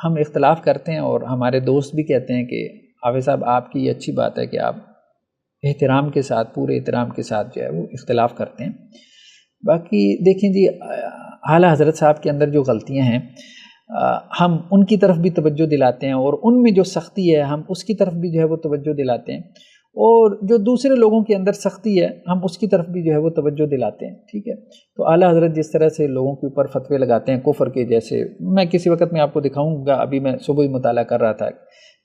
ہم اختلاف کرتے ہیں اور ہمارے دوست بھی کہتے ہیں کہ حافظ صاحب آپ کی یہ اچھی بات ہے کہ آپ احترام کے ساتھ، پورے احترام کے ساتھ جو ہے وہ اختلاف کرتے ہیں. باقی دیکھیں جی اعلیٰ حضرت صاحب کے اندر جو غلطیاں ہیں ہم ان کی طرف بھی توجہ دلاتے ہیں، اور ان میں جو سختی ہے ہم اس کی طرف بھی جو ہے وہ توجہ دلاتے ہیں، اور جو دوسرے لوگوں کے اندر سختی ہے ہم اس کی طرف بھی جو ہے وہ توجہ دلاتے ہیں. ٹھیک ہے، تو اعلیٰ حضرت جس طرح سے لوگوں کے اوپر فتوے لگاتے ہیں کفر کے، جیسے میں کسی وقت میں آپ کو دکھاؤں گا، ابھی میں صبح ہی مطالعہ کر رہا تھا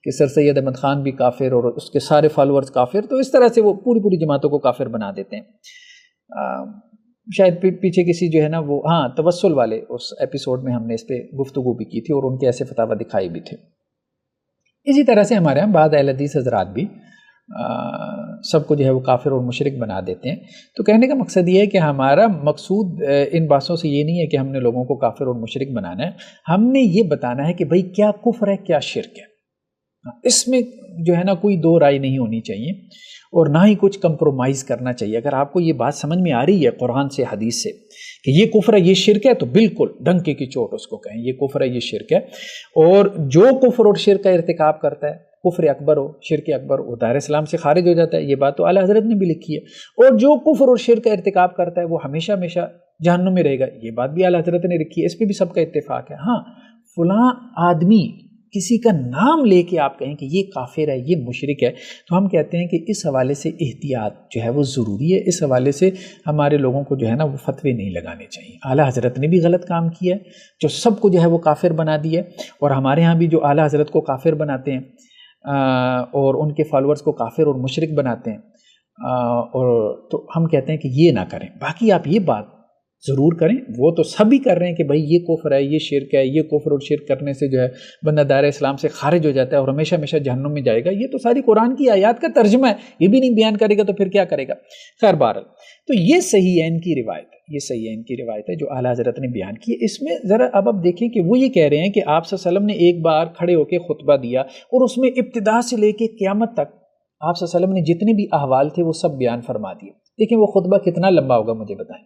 کہ سر سید احمد خان بھی کافر اور اس کے سارے فالورز کافر، تو اس طرح سے وہ پوری جماعتوں کو کافر بنا دیتے ہیں. شاید پیچھے کسی جو ہے نا وہ توسل والے اس ایپیسوڈ میں ہم نے اس پہ گفتگو بھی کی تھی اور ان کے ایسے فتاوی دکھائے بھی تھے۔ اسی طرح سے ہمارے ہاں بعض اہل حدیث حضرات بھی سب کو جو ہے وہ کافر اور مشرک بنا دیتے ہیں۔ تو کہنے کا مقصد یہ ہے کہ ہمارا مقصود ان باتوں سے یہ نہیں ہے کہ ہم نے لوگوں کو کافر اور مشرک بنانا ہے، ہم نے یہ بتانا ہے کہ بھئی کیا کفر ہے کیا شرک ہے، اس میں جو ہے نا کوئی دو رائے نہیں ہونی چاہیے اور نہ ہی کچھ کمپرومائز کرنا چاہیے۔ اگر آپ کو یہ بات سمجھ میں آ رہی ہے قرآن سے حدیث سے کہ یہ کفر ہے یہ شرک ہے، تو بالکل ڈنکے کی چوٹ اس کو کہیں یہ کفر ہے یہ شرک ہے، اور جو کفر اور شرک کا ارتکاب کرتا ہے، کفر اکبر ہو شرک اکبر، وہ دائرہ اسلام سے خارج ہو جاتا ہے۔ یہ بات تو اعلیٰ حضرت نے بھی لکھی ہے۔ اور جو کفر اور شرک کا ارتکاب کرتا ہے وہ ہمیشہ ہمیشہ جہنم میں رہے گا، یہ بات بھی اعلیٰ حضرت نے لکھی ہے، اس پہ بھی سب کا اتفاق ہے۔ ہاں فلاں آدمی کسی کا نام لے کے آپ کہیں کہ یہ کافر ہے یہ مشرک ہے، تو ہم کہتے ہیں کہ اس حوالے سے احتیاط جو ہے وہ ضروری ہے۔ اس حوالے سے ہمارے لوگوں کو جو ہے نا وہ فتوے نہیں لگانے چاہیے۔ اعلیٰ حضرت نے بھی غلط کام کیا ہے جو سب کو جو ہے وہ کافر بنا دیا ہے، اور ہمارے ہاں بھی جو اعلیٰ حضرت کو کافر بناتے ہیں اور ان کے فالورز کو کافر اور مشرک بناتے ہیں، اور تو ہم کہتے ہیں کہ یہ نہ کریں۔ باقی آپ یہ بات ضرور کریں، وہ تو سب ہی کر رہے ہیں کہ بھائی یہ کفر ہے یہ شرک ہے، یہ کفر اور شرک کرنے سے جو ہے بندہ دائرہ اسلام سے خارج ہو جاتا ہے اور ہمیشہ ہمیشہ جہنم میں جائے گا۔ یہ تو ساری قرآن کی آیات کا ترجمہ ہے، یہ بھی نہیں بیان کرے گا تو پھر کیا کرے گا؟ خیر بہرحال تو یہ صحیح ہے ان کی روایت، یہ صحیح ہے ان کی روایت ہے جو اعلیٰ حضرت نے بیان کی ہے۔ اس میں ذرا اب آپ دیکھیں کہ وہ یہ کہہ رہے ہیں کہ آپ صلی اللہ علیہ وسلم نے ایک بار کھڑے ہو کے خطبہ دیا اور اس میں ابتدا سے لے کے قیامت تک آپ صلی اللہ علیہ وسلم نے جتنے بھی احوال تھے وہ سب بیان فرما دیے۔ دیکھیں وہ خطبہ کتنا لمبا ہوگا مجھے بتائیں۔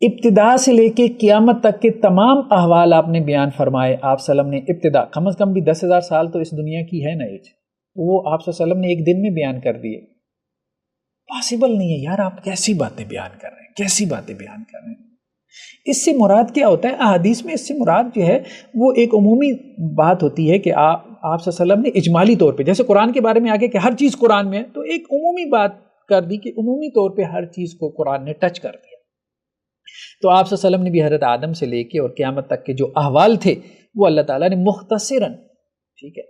ابتدا سے لے کے قیامت تک کے تمام احوال آپ نے بیان فرمائے۔ آپ صلی اللہ علیہ وسلم نے ابتدا کم از کم بھی 10,000 سال تو اس دنیا کی ہے نا ایج، وہ آپ صلی اللہ علیہ وسلم نے ایک دن میں بیان کر دیے۔ پاسبل نہیں ہے یار، آپ کیسی باتیں بیان کر رہے ہیں، کیسی باتیں بیان کر رہے ہیں۔ اس سے مراد کیا ہوتا ہے؟ احادیث میں اس سے مراد جو ہے وہ ایک عمومی بات ہوتی ہے کہ آپ صلی اللہ علیہ وسلم نے اجمالی طور پہ، جیسے قرآن کے بارے میں آگے کہ ہر چیز قرآن میں ہے، تو ایک عمومی بات کر دی کہ عمومی طور پہ ہر چیز کو قرآن نے ٹچ کر دیا۔ تو آپ صلی اللہ علیہ وسلم نے بھی حضرت آدم سے لے کے اور قیامت تک کے جو احوال تھے وہ اللہ تعالیٰ نے مختصراً، ٹھیک ہے،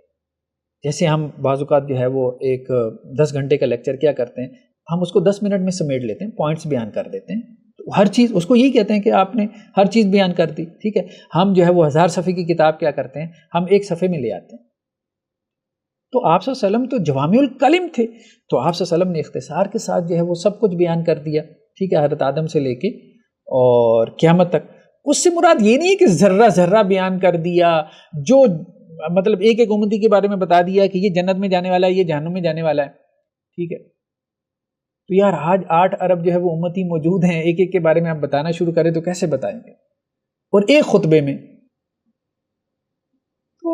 جیسے ہم بعض اوقات جو ہے وہ ایک 10 گھنٹے کا لیکچر کیا کرتے ہیں، ہم اس کو 10 منٹ میں سمیٹ لیتے ہیں، پوائنٹس بیان کر دیتے ہیں، تو ہر چیز اس کو یہی کہتے ہیں کہ آپ نے ہر چیز بیان کر دی، ٹھیک ہے۔ ہم جو ہے وہ 1000 صفحے کی کتاب کیا کرتے ہیں، ہم ایک صفحے میں لے آتے ہیں۔ تو آپ صلی اللہ علیہ وسلم تو جوامع الکلم تھے، تو آپ صلی اللہ علیہ وسلم نے اختصار کے ساتھ جو ہے وہ سب کچھ بیان کر دیا، ٹھیک ہے، حضرت آدم سے لے کے اور قیامت تک۔ اس سے مراد یہ نہیں ہے کہ ذرہ ذرہ بیان کر دیا، جو مطلب ایک ایک امتی کے بارے میں بتا دیا کہ یہ جنت میں جانے والا ہے یہ جہنم میں جانے والا ہے، ٹھیک ہے۔ تو یار آج 8 ارب جو ہے وہ امتی موجود ہیں، ایک ایک کے بارے میں آپ بتانا شروع کریں تو کیسے بتائیں گے؟ اور ایک خطبے میں تو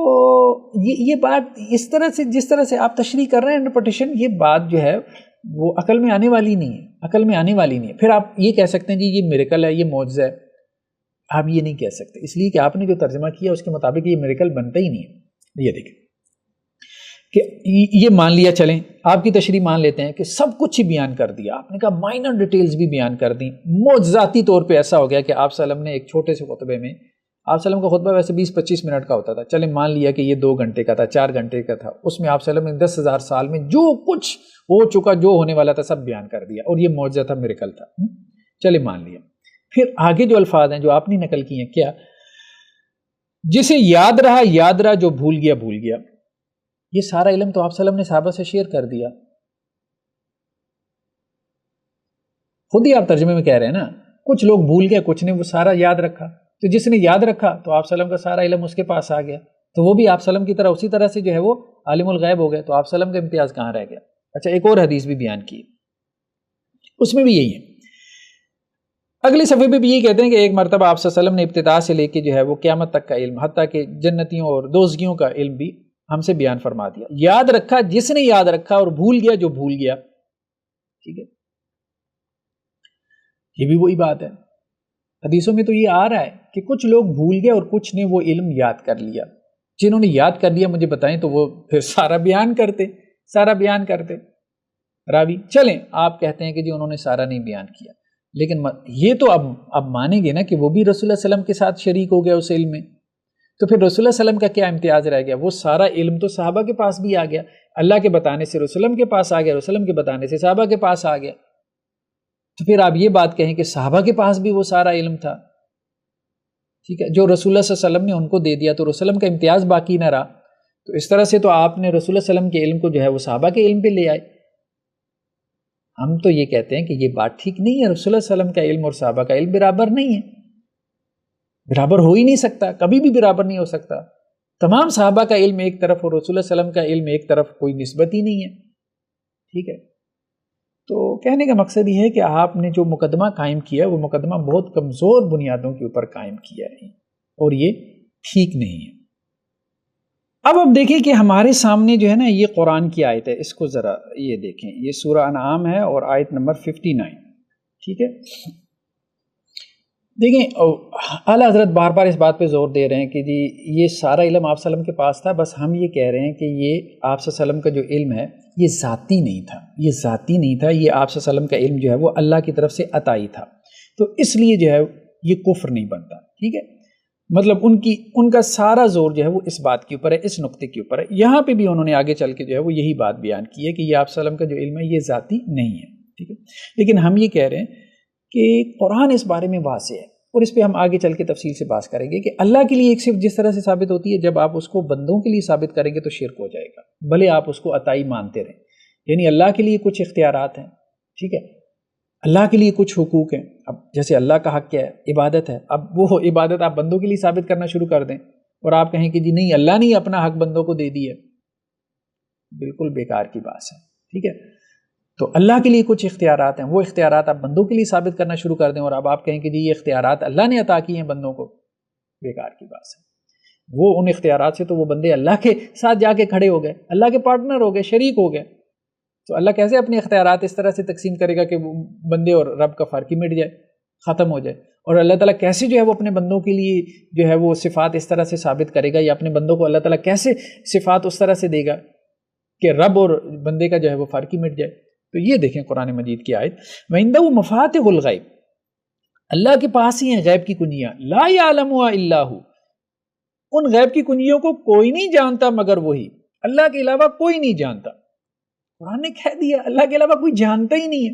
یہ بات اس طرح سے جس طرح سے آپ تشریح کر رہے ہیں انٹرپریٹیشن، یہ بات جو ہے وہ عقل میں آنے والی نہیں ہے، عقل میں آنے والی نہیں ہے۔ پھر آپ یہ کہہ سکتے ہیں جی یہ میریکل ہے یہ معجزہ ہے، آپ یہ نہیں کہہ سکتے، اس لیے کہ آپ نے جو ترجمہ کیا اس کے مطابق یہ میریکل بنتا ہی نہیں ہے۔ یہ دیکھیں کہ یہ مان لیا، چلیں آپ کی تشریح مان لیتے ہیں کہ سب کچھ ہی بیان کر دیا، آپ نے کہا مائنر ڈیٹیلز بھی بیان کر دیں، معجزاتی طور پہ ایسا ہو گیا کہ آپ صلی اللہ علیہ وسلم نے ایک چھوٹے سے خطبے میں، آپ صلی اللہ علیہ وسلم کا خطبہ ویسے 20-25 منٹ کا ہوتا تھا، چلیں مان لیا کہ یہ 2 گھنٹے کا تھا 4 گھنٹے کا تھا، اس میں آپ صلی اللہ علیہ وسلم نے 10,000 سال میں جو کچھ ہو چکا جو ہونے والا تھا سب بیان کر دیا، اور یہ معجزہ تھا میریکل تھا، چلیں مان لیا۔ پھر آگے جو الفاظ ہیں جو آپ نے نقل کی ہیں، کیا جسے یاد رہا جو بھول گیا بھول گیا، یہ سارا علم تو آپ صلی اللہ علیہ وسلم نے صحابہ سے شیئر کر دیا، خود ہی آپ ترجمے میں کہہ رہے ہیں نا، کچھ لوگ بھول گئے کچھ نے وہ سارا یاد رکھا، تو جس نے یاد رکھا تو آپ صلی اللہ علیہ وسلم کا سارا علم اس کے پاس آ گیا، تو وہ بھی آپ صلی اللہ علیہ وسلم کی طرح اسی طرح سے جو ہے وہ عالم الغیب ہو گئے، تو آپ صلی اللہ علیہ وسلم کا امتیاز کہاں رہ گیا؟ اچھا ایک اور حدیث بھی بیان کی، اس میں بھی یہی ہے، اگلے صفحے پہ بھی یہی کہتے ہیں کہ ایک مرتبہ آپ صلی اللہ علیہ وسلم نے ابتدا سے لے کے جو ہے وہ قیامت تک کا علم، حتیٰ کہ جنتیوں اور دوزگیوں کا علم بھی ہم سے بیان فرما دیا، یاد رکھا جس نے یاد رکھا اور بھول گیا جو بھول گیا، ٹھیک ہے۔ یہ بھی وہی بات ہے، حدیثوں میں تو یہ آ رہا ہے کہ کچھ لوگ بھول گئے اور کچھ نے وہ علم یاد کر لیا، جنہوں نے یاد کر لیا مجھے بتائیں تو وہ پھر سارا بیان کرتے راوی۔ چلیں آپ کہتے ہیں کہ جی انہوں نے سارا نہیں بیان کیا، لیکن یہ تو اب مانیں گے نا کہ وہ بھی رسول اللہ صلی اللہ علیہ وسلم کے ساتھ شریک ہو گیا اس علم میں، تو پھر رسول اللہ صلی اللہ علیہ وسلم کا کیا امتیاز رہ گیا؟ وہ سارا علم تو صحابہ کے پاس بھی آ گیا، اللہ کے بتانے سے رسول اللہ کے پاس آ گیا، رسول اللہ کے بتانے سے صحابہ کے پاس آ گیا، تو پھر آپ یہ بات کہیں کہ صحابہ کے پاس بھی وہ سارا علم تھا، ٹھیک ہے، جو رسول اللہ صلی اللہ علیہ وسلم نے ان کو دے دیا تو رسول اللہ کا امتیاز باقی نہ رہا، تو اس طرح سے تو آپ نے رسول اللہ صلی اللہ علیہ وسلم کے علم کو جو ہے وہ صحابہ کے علم پہ لے آئے۔ ہم تو یہ کہتے ہیں کہ یہ بات ٹھیک نہیں ہے، رسول اللہ صلی اللہ علیہ وسلم کا علم اور صحابہ کا علم برابر نہیں ہے، برابر ہو ہی نہیں سکتا، کبھی بھی برابر نہیں ہو سکتا۔ تمام صحابہ کا علم ایک طرف اور رسول اللہ صلی اللہ علیہ وسلم کا علم ایک طرف، کوئی نسبت ہی نہیں ہے، ٹھیک ہے۔ تو کہنے کا مقصد یہ ہے کہ آپ نے جو مقدمہ قائم کیا وہ مقدمہ بہت کمزور بنیادوں کے اوپر قائم کیا ہے اور یہ ٹھیک نہیں ہے۔ اب دیکھیں کہ ہمارے سامنے جو ہے نا یہ قرآن کی آیت ہے، اس کو ذرا یہ دیکھیں، یہ سورہ انعام ہے اور آیت نمبر 59، ٹھیک ہے۔ دیکھیں اعلیٰ حضرت بار بار اس بات پہ زور دے رہے ہیں کہ جی یہ سارا علم آپ صلی اللہ علیہ وسلم کے پاس تھا، بس ہم یہ کہہ رہے ہیں کہ یہ آپ صلی اللہ علیہ وسلم کا جو علم ہے یہ ذاتی نہیں تھا، یہ ذاتی نہیں تھا، یہ آپ صلی اللہ علیہ وسلم کا علم جو ہے وہ اللہ کی طرف سے عطائی تھا، تو اس لیے جو ہے یہ کفر نہیں بنتا، ٹھیک ہے۔ مطلب ان کا سارا زور جو ہے وہ اس بات کے اوپر ہے، اس نقطے کے اوپر ہے۔ یہاں پہ بھی انہوں نے آگے چل کے جو ہے وہ یہی بات بیان کی ہے کہ یہ آپ صلی اللہ علیہ وسلم کا جو علم ہے یہ ذاتی نہیں ہے، ٹھیک ہے۔ لیکن ہم یہ کہہ رہے ہیں کہ قرآن اس بارے میں واضح ہے، اور اس پہ ہم آگے چل کے تفصیل سے بات کریں گے کہ اللہ کے لیے ایک صرف جس طرح سے ثابت ہوتی ہے، جب آپ اس کو بندوں کے لیے ثابت کریں گے تو شرک ہو جائے گا، بھلے آپ اس کو عطائی مانتے رہیں۔ یعنی اللہ کے لیے کچھ اختیارات ہیں، ٹھیک ہے، اللہ کے لیے کچھ حقوق ہیں، اب جیسے اللہ کا حق کیا ہے؟ عبادت ہے، اب وہ عبادت آپ بندوں کے لیے ثابت کرنا شروع کر دیں اور آپ کہیں کہ جی نہیں اللہ نے اپنا حق بندوں کو دے دیا، بالکل بیکار کی بات ہے، ٹھیک ہے۔ تو اللہ کے لیے کچھ اختیارات ہیں، وہ اختیارات آپ بندوں کے لیے ثابت کرنا شروع کر دیں اور اب آپ کہیں کہ جی یہ اختیارات اللہ نے عطا کیے ہیں بندوں کو، بیکار کی بات ہے۔ وہ ان اختیارات سے تو وہ بندے اللہ کے ساتھ جا کے کھڑے ہو گئے، اللہ کے پارٹنر ہو گئے، شریک ہو گئے، تو اللہ کیسے اپنے اختیارات اس طرح سے تقسیم کرے گا کہ بندے اور رب کا فرق ہی مٹ جائے، ختم ہو جائے؟ اور اللہ تعالیٰ کیسے جو ہے وہ اپنے بندوں کے لیے جو ہے وہ صفات اس طرح سے ثابت کرے گا، یا اپنے بندوں کو اللہ تعالیٰ کیسے صفات اس طرح سے دے گا کہ رب اور بندے کا جو ہے وہ فرق ہی مٹ جائے؟ تو یہ دیکھیں قرآن مجید کی آیت، وَعِندَهُ مَفَاتِحُ الْغَيْبِ، اللہ کے پاس ہی ہیں غیب کی کنجیاں، لَا يَعْلَمُهَا إِلَّا هُوَ، ان غیب کی کنجیوں کو کوئی نہیں جانتا مگر وہی، اللہ کے علاوہ کوئی نہیں جانتا۔ قرآن نے کہہ دیا اللہ کے علاوہ کوئی جانتا ہی نہیں ہے،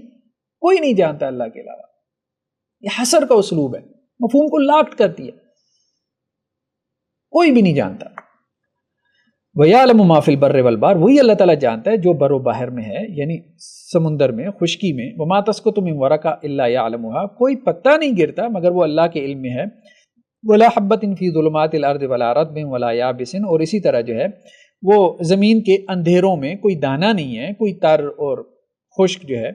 کوئی نہیں جانتا اللہ کے علاوہ، یہ حصر کا اسلوب ہے، مفہوم کو لاکٹ کر دیا، کوئی بھی نہیں جانتا۔ وَيَعْلَمُ مَا فِي الْبَرِّ وَالْبَحْرِ، وہی اللہ تعالیٰ جانتا ہے جو بر و بحر میں ہے، یعنی سمندر میں، خشکی میں۔ وَمَا تَسْقُطُ مِن وَرَقَةٍ إِلَّا يَعْلَمُهَا، کوئی پتا نہیں گرتا مگر وہ اللہ کے علم میں ہے۔ وَلَا حَبَّةٍ فِي ظُلُمَاتِ الْأَرْضِ وَلَا رَطْبٍ وَلَا يَابِسٍ، اور اسی طرح جو ہے وہ زمین کے اندھیروں میں کوئی دانہ نہیں ہے، کوئی تر اور خشک جو ہے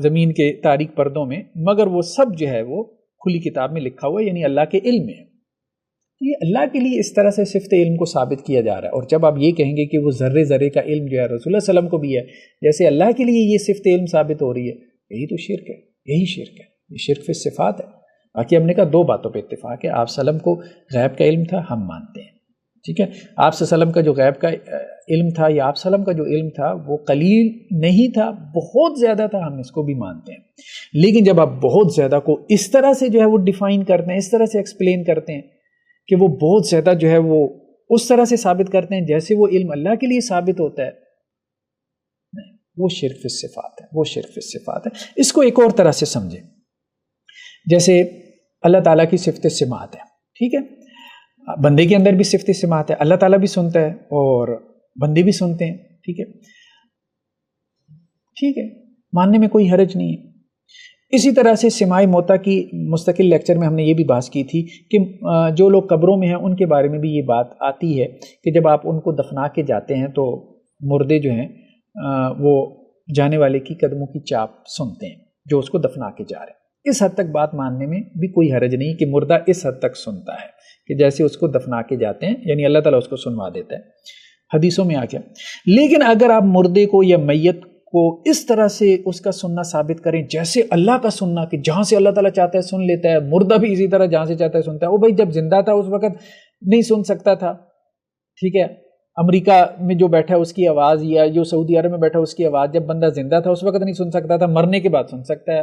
زمین کے تاریک پردوں میں، مگر وہ سب جو ہے وہ کھلی کتاب میں لکھا ہوا ہے، یعنی اللہ کے علم میں ہے۔ یہ اللہ کے لیے اس طرح سے صفت علم کو ثابت کیا جا رہا ہے، اور جب آپ یہ کہیں گے کہ وہ ذرے ذرے کا علم جو ہے رسول اللہ صلی اللہ علیہ وسلم کو بھی ہے، جیسے اللہ کے لیے یہ صفت علم ثابت ہو رہی ہے، یہی تو شرک ہے، یہی شرک ہے، یہ شرک فی الصفات ہے۔ باقی ہم نے کہا دو باتوں پہ اتفاق ہے، آپ صلی اللہ علیہ وسلم کو غیب کا علم تھا، ہم مانتے ہیں، ٹھیک ہے۔ آپ صلی اللہ علیہ وسلم کا جو غیب کا علم تھا یا آپ صلی اللہ علیہ وسلم کا جو علم تھا وہ قلیل نہیں تھا، بہت زیادہ تھا، ہم اس کو بھی مانتے ہیں۔ لیکن جب آپ بہت زیادہ کو اس طرح سے جو ہے وہ ڈیفائن کرتے ہیں، اس طرح سے ایکسپلین کرتے ہیں کہ وہ بہت زیادہ جو ہے وہ اس طرح سے ثابت کرتے ہیں جیسے وہ علم اللہ کے لیے ثابت ہوتا ہے، نہیں، وہ شرک فی الصفات ہے، وہ شرک فی الصفات ہے۔ اس کو ایک اور طرح سے سمجھیں، جیسے اللہ تعالیٰ کی صفت سماعت ہے، ٹھیک ہے، بندے کے اندر بھی صفت سماعت ہے، اللہ تعالیٰ بھی سنتا ہے اور بندے بھی سنتے ہیں، ٹھیک ہے، ٹھیک ہے، ماننے میں کوئی حرج نہیں ہے۔ اسی طرح سے سماع موتیٰ کی مستقل لیکچر میں ہم نے یہ بھی بات کی تھی کہ جو لوگ قبروں میں ہیں ان کے بارے میں بھی یہ بات آتی ہے کہ جب آپ ان کو دفنا کے جاتے ہیں تو مردے جو ہیں وہ جانے والے کی قدموں کی چاپ سنتے ہیں جو اس کو دفنا کے جا رہے ہیں۔ اس حد تک بات ماننے میں بھی کوئی حرج نہیں کہ مردہ اس حد تک سنتا ہے کہ جیسے اس کو دفنا کے جاتے ہیں، یعنی اللہ تعالیٰ اس کو سنوا دیتا ہے، حدیثوں میں آ گیا۔ لیکن اگر آپ مردے کو یا میت کو اس طرح سے اس کا سننا ثابت کریں جیسے اللہ کا سننا، کہ جہاں سے اللہ تعالیٰ چاہتا ہے سن لیتا ہے، مردہ بھی اسی طرح جہاں سے چاہتا ہے سنتا ہے، وہ بھائی جب زندہ تھا اس وقت نہیں سن سکتا تھا، ٹھیک ہے، امریکہ میں جو بیٹھا ہے اس کی آواز یا جو سعودی عرب میں بیٹھا اس کی آواز جب بندہ زندہ تھا اس وقت نہیں سن سکتا تھا، مرنے کے بعد سن سکتا ہے۔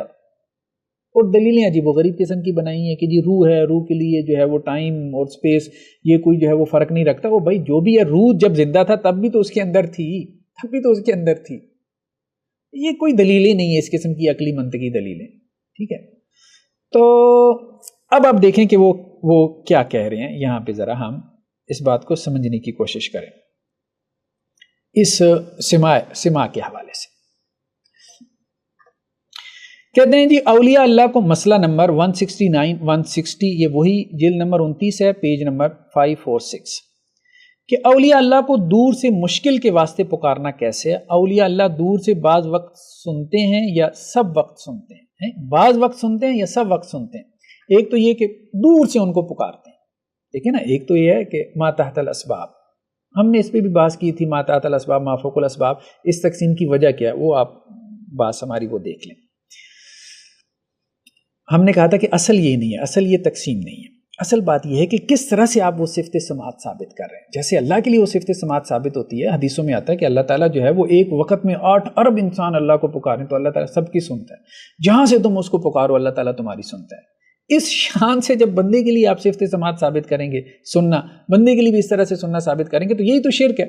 اور دلیلیں عجیب و غریب قسم کی بنائی ہیں کہ جی روح ہے، روح کے لیے جو ہے وہ ٹائم اور سپیس یہ کوئی جو ہے وہ فرق نہیں رکھتا۔ وہ بھائی جو بھی ہے، روح جب زندہ تھا تب بھی تو اس کے اندر تھی، تب بھی تو اس کے اندر تھی، یہ کوئی دلیلیں نہیں ہے اس قسم کی عقلی منطقی دلیلیں، ٹھیک ہے۔ تو اب آپ دیکھیں کہ وہ کیا کہہ رہے ہیں، یہاں پہ ذرا ہم اس بات کو سمجھنے کی کوشش کریں اس سما کے حوالے سے۔ کہتے ہیں جی اولیاء اللہ کو مسئلہ نمبر 169 160، یہ وہی جلد نمبر 29 ہے، پیج نمبر 546، کہ اولیاء اللہ کو دور سے مشکل کے واسطے پکارنا کیسے ہے؟ اولیاء اللہ دور سے بعض وقت سنتے ہیں یا سب وقت سنتے ہیں؟ بعض وقت سنتے ہیں یا سب وقت سنتے ہیں؟ ایک تو یہ کہ دور سے ان کو پکارتے ہیں، دیکھیں نا، ایک تو یہ ہے کہ ما تحت الاسباب، ہم نے اس پہ بھی بات کی تھی، ما تحت الاسباب ما فوق الاسباب، اس تقسیم کی وجہ کیا ہے وہ آپ بات ہماری وہ دیکھ لیں۔ ہم نے کہا تھا کہ اصل یہ نہیں ہے، اصل یہ تقسیم نہیں ہے، اصل بات یہ ہے کہ کس طرح سے آپ وہ صفت سماعت ثابت کر رہے ہیں۔ جیسے اللہ کے لیے وہ صفت سماعت ثابت ہوتی ہے، حدیثوں میں آتا ہے کہ اللہ تعالیٰ جو ہے وہ ایک وقت میں 8 ارب انسان اللہ کو پکاریں تو اللہ تعالیٰ سب کی سنتا ہے، جہاں سے تم اس کو پکارو اللہ تعالیٰ تمہاری سنتا ہے۔ اس شان سے جب بندے کے لیے آپ صفت سماعت ثابت کریں گے، سننا، بندے کے لیے بھی اس طرح سے سننا ثابت کریں گے تو یہی تو شرک ہے۔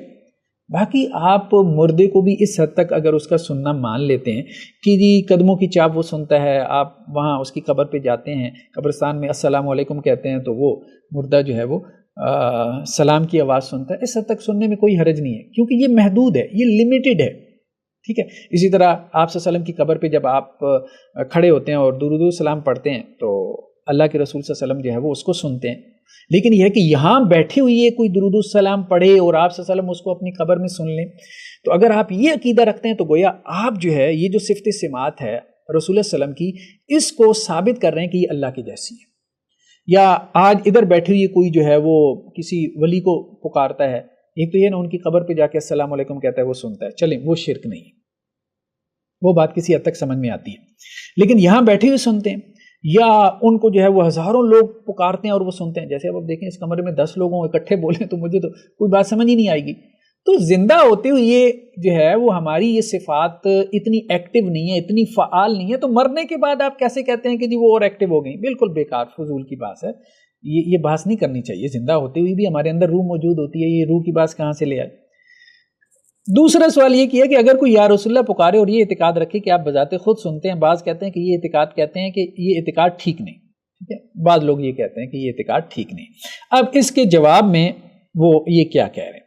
باقی آپ مردے کو بھی اس حد تک اگر اس کا سننا مان لیتے ہیں کہ جی قدموں کی چاپ وہ سنتا ہے، آپ وہاں اس کی قبر پہ جاتے ہیں، قبرستان میں السلام علیکم کہتے ہیں تو وہ مردہ جو ہے وہ سلام کی آواز سنتا ہے، اس حد تک سننے میں کوئی حرج نہیں ہے، کیونکہ یہ محدود ہے، یہ لمیٹڈ ہے، ٹھیک ہے۔ اسی طرح آپ صلی اللہ علیہ وسلم کی قبر پہ جب آپ کھڑے ہوتے ہیں اور درود و سلام پڑھتے ہیں تو اللہ کے رسول صلی اللہ علیہ وسلم جو ہے وہ اس کو سنتے ہیں، لیکن یہ ہے کہ یہاں بیٹھے ہوئی ہے کوئی درود السلام پڑھے اور آپ صلی اللہ علیہ وسلم اس کو اپنی قبر میں سن لیں، تو اگر آپ یہ عقیدہ رکھتے ہیں تو گویا آپ جو ہے یہ جو صفت سماعت ہے رسول اللہ علیہ وسلم کی، اس کو ثابت کر رہے ہیں کہ یہ اللہ کی جیسی ہے۔ یا آج ادھر بیٹھی ہوئی کوئی جو ہے وہ کسی ولی کو پکارتا ہے، ایک تو یہ نا ان کی قبر پہ جا کے السلام علیکم کہتا ہے وہ سنتا ہے، چلیں وہ شرک نہیں ہے، وہ بات کسی حد تک سمجھ میں آتی ہے، لیکن یہاں بیٹھے ہوئے سنتے ہیں یا ان کو جو ہے وہ ہزاروں لوگ پکارتے ہیں اور وہ سنتے ہیں، جیسے اب آپ دیکھیں اس کمرے میں 10 لوگوں اکٹھے بولیں تو مجھے تو کوئی بات سمجھ ہی نہیں آئے گی۔ تو زندہ ہوتے ہوئے یہ جو ہے وہ ہماری یہ صفات اتنی ایکٹیو نہیں ہے، اتنی فعال نہیں ہے، تو مرنے کے بعد آپ کیسے کہتے ہیں کہ جی وہ اور ایکٹیو ہو گئی؟ بالکل بیکار فضول کی بات ہے، یہ بحث نہیں کرنی چاہیے۔ زندہ ہوتے ہوئے بھی ہمارے اندر روح موجود ہوتی ہے، یہ روح کی بات کہاں سے لے آئے؟ دوسرا سوال یہ کیا کہ اگر کوئی یا رسول اللہ پکارے اور یہ اعتقاد رکھے کہ آپ بذات خود سنتے ہیں، بعض کہتے ہیں کہ یہ اعتقاد کہتے ہیں کہ یہ اعتقاد ٹھیک نہیں، ٹھیک ہے، بعض لوگ یہ کہتے ہیں کہ یہ اعتقاد ٹھیک نہیں۔ اب اس کے جواب میں وہ یہ کیا کہہ رہے ہیں،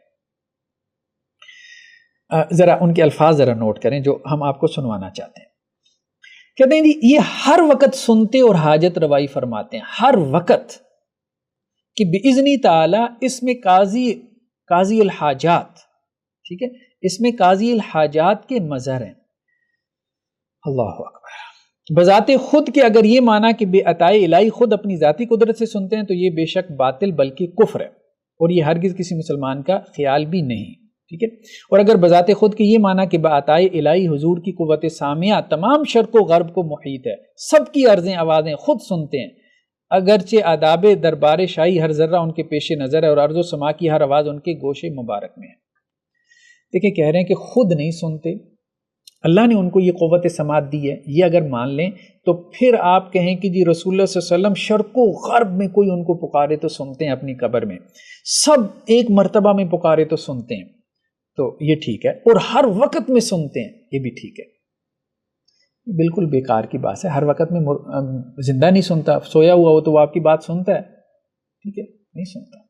ذرا ان کے الفاظ ذرا نوٹ کریں جو ہم آپ کو سنوانا چاہتے ہیں۔ کہتے ہیں جی یہ ہر وقت سنتے اور حاجت روائی فرماتے ہیں، ہر وقت، کہ بِإِذْنِ تعالیٰ اس میں قاضی الحاجات، ٹھیک ہے، اس میں قاضی الحاجات کے مظہر ہیں۔ اللہ اکبر۔ بذات خود کے اگر یہ مانا کہ بے عطائے الہی خود اپنی ذاتی قدرت سے سنتے ہیں تو یہ بے شک باطل بلکہ کفر ہے، اور یہ ہرگز کسی مسلمان کا خیال بھی نہیں، ٹھیک ہے۔ اور اگر بذات خود کے یہ مانا کہ بعطائے الہی حضور کی قوت سامعہ تمام شرق و غرب کو محیط ہے، سب کی عرضیں آوازیں خود سنتے ہیں، اگرچہ آداب دربار شاہی ہر ذرہ ان کے پیش نظر ہے اور عرض و سما کی ہر آواز ان کے گوشے مبارک میں ہے۔ دیکھیں کہہ رہے ہیں کہ خود نہیں سنتے، اللہ نے ان کو یہ قوت سماعت دی ہے، یہ اگر مان لیں تو پھر آپ کہیں کہ جی رسول اللہ صلی اللہ علیہ وسلم شرق و غرب میں کوئی ان کو پکارے تو سنتے ہیں، اپنی قبر میں سب ایک مرتبہ میں پکارے تو سنتے ہیں، تو یہ ٹھیک ہے، اور ہر وقت میں سنتے ہیں، یہ بھی ٹھیک ہے۔ بالکل بیکار کی بات ہے، ہر وقت میں زندہ نہیں سنتا، سویا ہوا ہو تو وہ آپ کی بات سنتا ہے، ٹھیک ہے، نہیں سنتا۔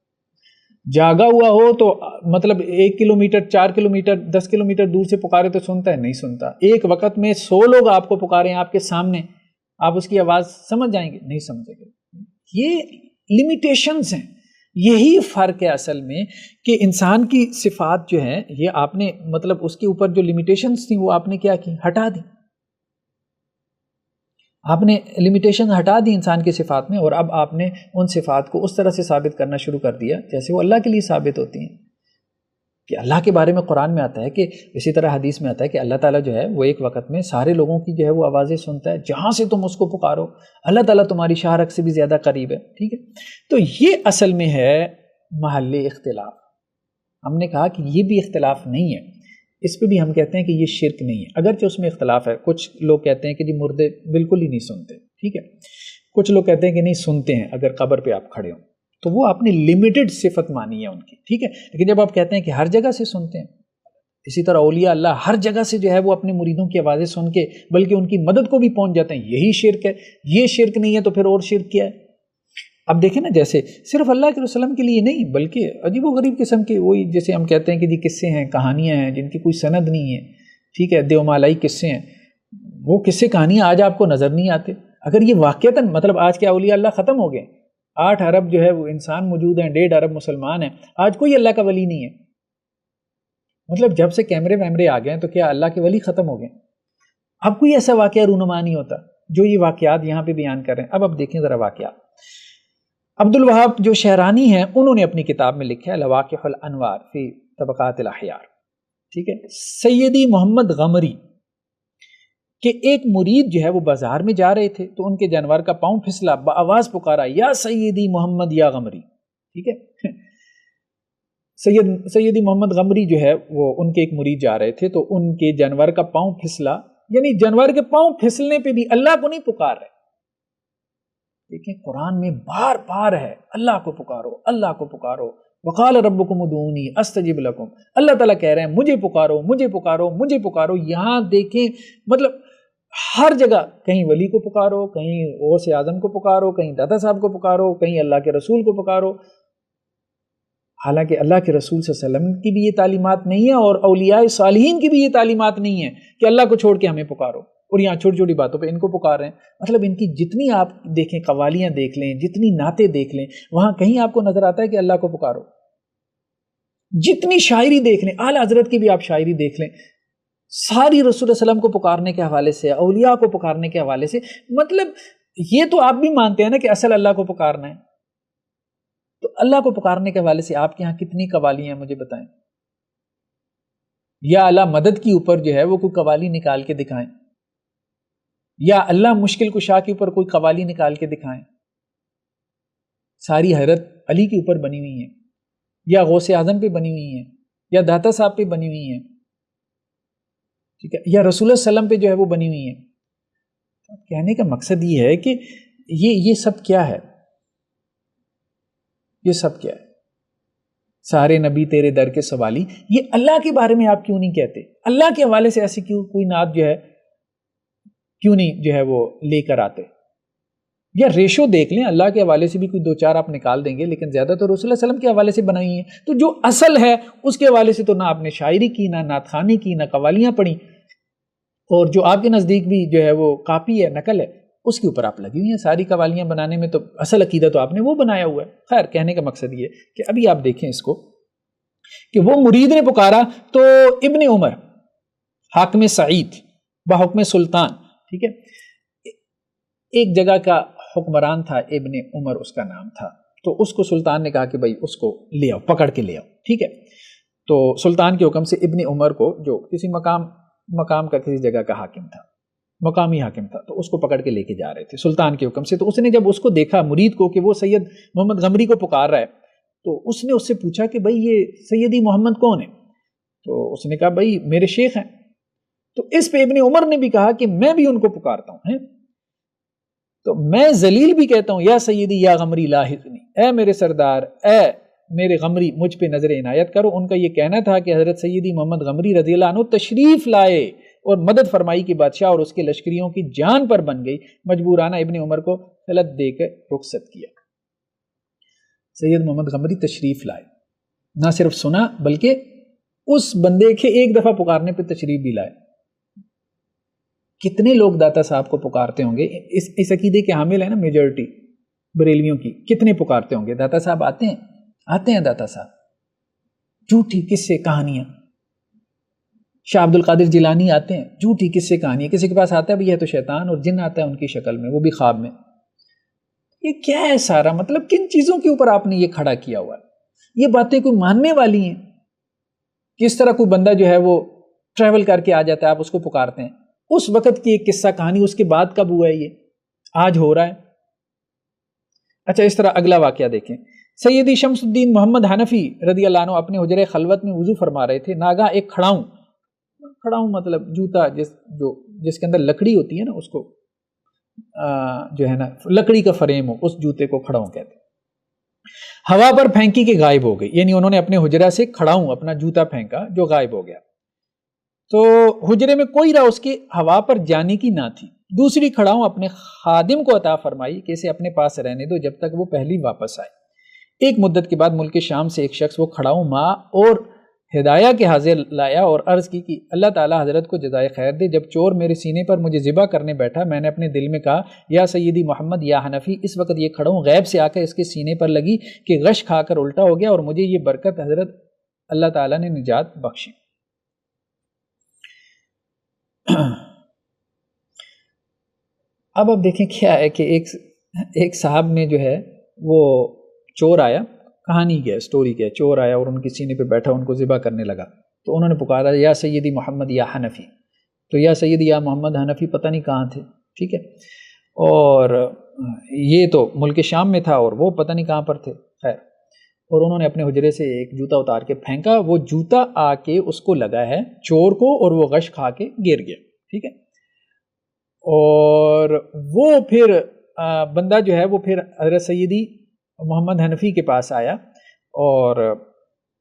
جاگا ہوا ہو تو مطلب 1 کلومیٹر 4 کلومیٹر 10 کلومیٹر دور سے پکارے تو سنتا ہے، نہیں سنتا۔ ایک وقت میں 100 لوگ آپ کو پکارے ہیں آپ کے سامنے، آپ اس کی آواز سمجھ جائیں گے؟ نہیں سمجھیں گے۔ یہ لیمیٹیشنز ہیں، یہی فرق ہے اصل میں کہ انسان کی صفات جو ہیں یہ آپ نے مطلب اس کے اوپر جو لیمیٹیشنز تھیں وہ آپ نے کیا کی؟ ہٹا دی، آپ نے لیمیٹیشن ہٹا دی انسان کی صفات میں، اور اب آپ نے ان صفات کو اس طرح سے ثابت کرنا شروع کر دیا جیسے وہ اللہ کے لیے ثابت ہوتی ہیں۔ کہ اللہ کے بارے میں قرآن میں آتا ہے کہ اسی طرح حدیث میں آتا ہے کہ اللہ تعالیٰ جو ہے وہ ایک وقت میں سارے لوگوں کی جو ہے وہ آوازیں سنتا ہے، جہاں سے تم اس کو پکارو اللہ تعالیٰ تمہاری شاہ رگ سے بھی زیادہ قریب ہے، ٹھیک ہے۔ تو یہ اصل میں ہے محل اختلاف۔ ہم نے کہا کہ یہ بھی اختلاف نہیں ہے، اس پہ بھی ہم کہتے ہیں کہ یہ شرک نہیں ہے، اگرچہ اس میں اختلاف ہے۔ کچھ لوگ کہتے ہیں کہ جی مردے بالکل ہی نہیں سنتے، ٹھیک ہے، کچھ لوگ کہتے ہیں کہ نہیں سنتے ہیں اگر قبر پہ آپ کھڑے ہوں، تو وہ آپ نے لمیٹڈ صفت مانی ہے ان کی، ٹھیک ہے۔ لیکن جب آپ کہتے ہیں کہ ہر جگہ سے سنتے ہیں، اسی طرح اولیاء اللہ ہر جگہ سے جو ہے وہ اپنے مریدوں کی آوازیں سن کے بلکہ ان کی مدد کو بھی پہنچ جاتے ہیں. یہی شرک ہے. یہ شرک نہیں ہے تو پھر اور شرک کیا ہے؟ اب دیکھیں نا، جیسے صرف اللہ کے وسلم کے لیے نہیں بلکہ عجیب و غریب قسم کے وہی جیسے ہم کہتے ہیں کہ جی قصے ہیں، کہانیاں ہیں جن کی کوئی سند نہیں ہے، ٹھیک ہے، دیومالائی قصے ہیں، وہ قصے کہانیاں آج آپ کو نظر نہیں آتے. اگر یہ واقعتاً مطلب آج کے اولیاء اللہ ختم ہو گئے، 8 ارب جو ہے وہ انسان موجود ہیں، 1.5 ارب مسلمان ہیں، آج کوئی اللہ کا ولی نہیں ہے. مطلب جب سے کیمرے ویمرے آ گئے ہیں تو کیا اللہ کے ولی ختم ہو گئے؟ اب کوئی ایسا واقعہ رونما نہیں ہوتا جو یہ واقعات یہاں پہ بیان کر رہے ہیں. اب دیکھیں ذرا واقعات. عبد الوہاب جو شہرانی ہیں انہوں نے اپنی کتاب میں لکھا ہے لواقح الانوار فی طبقات الاحیار، ٹھیک ہے. سیدی محمد غمری کہ ایک مرید جو ہے وہ بازار میں جا رہے تھے تو ان کے جانور کا پاؤں پھسلا، بآواز پکارا یا سیدی محمد یا غمری، ٹھیک ہے. سیدی محمد غمری جو ہے وہ ان کے ایک مرید جا رہے تھے تو ان کے جانور کا پاؤں پھسلا، یعنی جانور کے پاؤں پھسلنے پہ بھی اللہ کو نہیں پکار رہے. دیکھیں قرآن میں بار بار ہے اللہ کو پکارو، اللہ کو پکارو. وقال ربکم ادعونی استجب لکم، اللہ تعالیٰ کہہ رہے ہیں مجھے پکارو مجھے پکارو مجھے پکارو. یہاں دیکھیں مطلب ہر جگہ کہیں ولی کو پکارو، کہیں غوث اعظم کو پکارو، کہیں داتا صاحب کو پکارو، کہیں اللہ کے رسول کو پکارو. حالانکہ اللہ کے رسول صلی اللہ علیہ وسلم کی بھی یہ تعلیمات نہیں ہے اور اولیاء صالحین کی بھی یہ تعلیمات نہیں ہے کہ اللہ کو چھوڑ کے ہمیں پکارو، اور یہاں چھوٹی چھوٹی باتوں پہ ان کو پکار رہے ہیں. مطلب ان کی جتنی آپ دیکھیں قوالیاں دیکھ لیں، جتنی نعتیں دیکھ لیں، وہاں کہیں آپ کو نظر آتا ہے کہ اللہ کو پکارو. جتنی شاعری دیکھ لیں، اعلیٰ حضرت کی بھی آپ شاعری دیکھ لیں، ساری رسول اللہ علیہ وسلم کو پکارنے کے حوالے سے، اولیاء کو پکارنے کے حوالے سے. مطلب یہ تو آپ بھی مانتے ہیں نا کہ اصل اللہ کو پکارنا ہے، تو اللہ کو پکارنے کے حوالے سے آپ کے ہاں کتنی قوالیاں ہیں مجھے بتائیں. یا اللہ مدد کے اوپر جو ہے وہ کوئی قوالی نکال کے دکھائیں، یا اللہ مشکل کشا کے اوپر کوئی قوالی نکال کے دکھائیں. ساری حیرت علی کے اوپر بنی ہوئی ہیں، یا غوث اعظم پہ بنی ہوئی ہیں، یا داتا صاحب پہ بنی ہوئی ہیں، ٹھیک ہے، یا رسول اللہ صلی اللہ علیہ وسلم پہ جو ہے وہ بنی ہوئی ہیں. کہنے کا مقصد یہ ہے کہ یہ سب کیا ہے، یہ سب کیا ہے؟ سارے نبی تیرے در کے سوالی. یہ اللہ کے بارے میں آپ کیوں نہیں کہتے؟ اللہ کے حوالے سے ایسی کیوں کوئی نعت جو ہے کیوں نہیں جو ہے وہ لے کر آتے؟ یا ریشو دیکھ لیں، اللہ کے حوالے سے بھی کوئی 2-4 آپ نکال دیں گے، لیکن زیادہ تو رسول اللہ علیہ وسلم کے حوالے سے بنائی ہیں. تو جو اصل ہے اس کے حوالے سے تو نہ آپ نے شاعری کی، نہ نعت خوانی کی، نہ قوالیاں پڑھی، اور جو آپ کے نزدیک بھی جو ہے وہ کاپی ہے، نقل ہے، اس کے اوپر آپ لگی ہوئی ہیں ساری قوالیاں بنانے میں. تو اصل عقیدہ تو آپ نے وہ بنایا ہوا ہے. خیر، کہنے کا مقصد یہ کہ ابھی آپ دیکھیں اس کو کہ وہ مرید نے پکارا تو ابن عمر حاکم سعید بحکم سلطان، ٹھیک ہے، ایک جگہ کا حکمران تھا ابن عمر اس کا نام تھا. تو اس کو سلطان نے کہا کہ بھائی اس کو لے آؤ، پکڑ کے لے آؤ، ٹھیک ہے. تو سلطان کے حکم سے ابن عمر کو، جو کسی مقام کا کسی جگہ کا حاکم تھا، مقامی حاکم تھا، تو اس کو پکڑ کے لے کے جا رہے تھے سلطان کے حکم سے. تو اس نے جب اس کو دیکھا مرید کو کہ وہ سید محمد غمری کو پکار رہا ہے، تو اس نے اس سے پوچھا کہ بھائی یہ سیدی محمد کون ہے؟ تو اس نے کہا بھائی میرے شیخ ہیں. تو اس پہ ابن عمر نے بھی کہا کہ میں بھی ان کو پکارتا ہوں، تو میں ذلیل بھی کہتا ہوں یا سیدی یا غمری لاحقنی، اے میرے سردار، اے میرے غمری مجھ پہ نظر عنایت کرو. ان کا یہ کہنا تھا کہ حضرت سیدی محمد غمری رضی اللہ عنہ تشریف لائے اور مدد فرمائی کی بادشاہ اور اس کے لشکریوں کی جان پر بن گئی. مجبورانہ ابن عمر کو خلعت دے کر رخصت کیا. سید محمد غمری تشریف لائے، نہ صرف سنا بلکہ اس بندے کے ایک دفعہ پکارنے پہ تشریف بھی لائے. کتنے لوگ داتا صاحب کو پکارتے ہوں گے؟ اس عقیدے کے حامل ہیں نا میجورٹی بریلویوں کی. کتنے پکارتے ہوں گے داتا صاحب؟ آتے ہیں داتا صاحب، جھوٹی قصے کہانیاں. شاہ عبد القادر جیلانی آتے ہیں، جھوٹی قصے کہانیاں. کسی کے پاس آتا ہے بھی ہے تو شیطان اور جن آتا ہے ان کی شکل میں، وہ بھی خواب میں. یہ کیا ہے سارا؟ مطلب کن چیزوں کے اوپر آپ نے یہ کھڑا کیا ہوا ہے؟ یہ باتیں کوئی ماننے والی ہیں؟ کس طرح کوئی بندہ جو ہے وہ ٹریول کر کے آ جاتا ہے، آپ اس کو پکارتے ہیں. اس وقت کی ایک قصہ کہانی، اس کے بعد کب ہوا ہے؟ یہ آج ہو رہا ہے. اچھا، اس طرح اگلا واقعہ دیکھیں. سیدی شمس الدین محمد حنفی رضی اللہ عنہ اپنے حجرے خلوت میں وضو فرما رہے تھے. ناگاہ ایک کھڑاؤں مطلب جوتا جس کے اندر لکڑی ہوتی ہے نا، اس کو جو ہے نا لکڑی کا فریم ہو، اس جوتے کو کھڑاؤں کہتے ہیں. ہوا پر پھینکی کے غائب ہو گئی، یعنی انہوں نے اپنے حجرہ سے کھڑاؤں اپنا جوتا پھینکا جو غائب ہو گیا. تو حجرے میں کوئی راہ اس کی ہوا پر جانے کی نہ تھی۔ دوسری کھڑاؤں اپنے خادم کو عطا فرمائی کہ اسے اپنے پاس رہنے دو جب تک وہ پہلی واپس آئے۔ ایک مدت کے بعد ملک شام سے ایک شخص وہ کھڑاؤں ماں اور ہدایہ کے حاضر لایا اور عرض کی کہ اللہ تعالیٰ حضرت کو جزائے خیر دے، جب چور میرے سینے پر مجھے ذبح کرنے بیٹھا میں نے اپنے دل میں کہا یا سیدی محمد یا حنفی، اس وقت یہ کھڑاؤں غیب سے آ کر اس کے سینے پر لگی کہ غش کھا کر الٹا ہو گیا اور مجھے یہ برکت حضرت اللہ تعالیٰ نے نجات بخشی۔ اب دیکھیں کیا ہے کہ ایک صاحب نے جو ہے وہ چور آیا، کہانی کیا سٹوری کیا، چور آیا اور ان کے سینے پہ بیٹھا، ان کو ذبح کرنے لگا، تو انہوں نے پکارا یا سیدی محمد یا حنفی، تو یا سیدی یا محمد حنفی پتہ نہیں کہاں تھے، ٹھیک ہے، اور یہ تو ملک شام میں تھا اور وہ پتہ نہیں کہاں پر تھے، خیر، اور انہوں نے اپنے حجرے سے ایک جوتا اتار کے پھینکا، وہ جوتا آ کے اس کو لگا ہے چور کو اور وہ غش کھا کے گر گیا، ٹھیک ہے، اور وہ پھر بندہ جو ہے وہ پھر حضرت سیدی محمد حنفی کے پاس آیا اور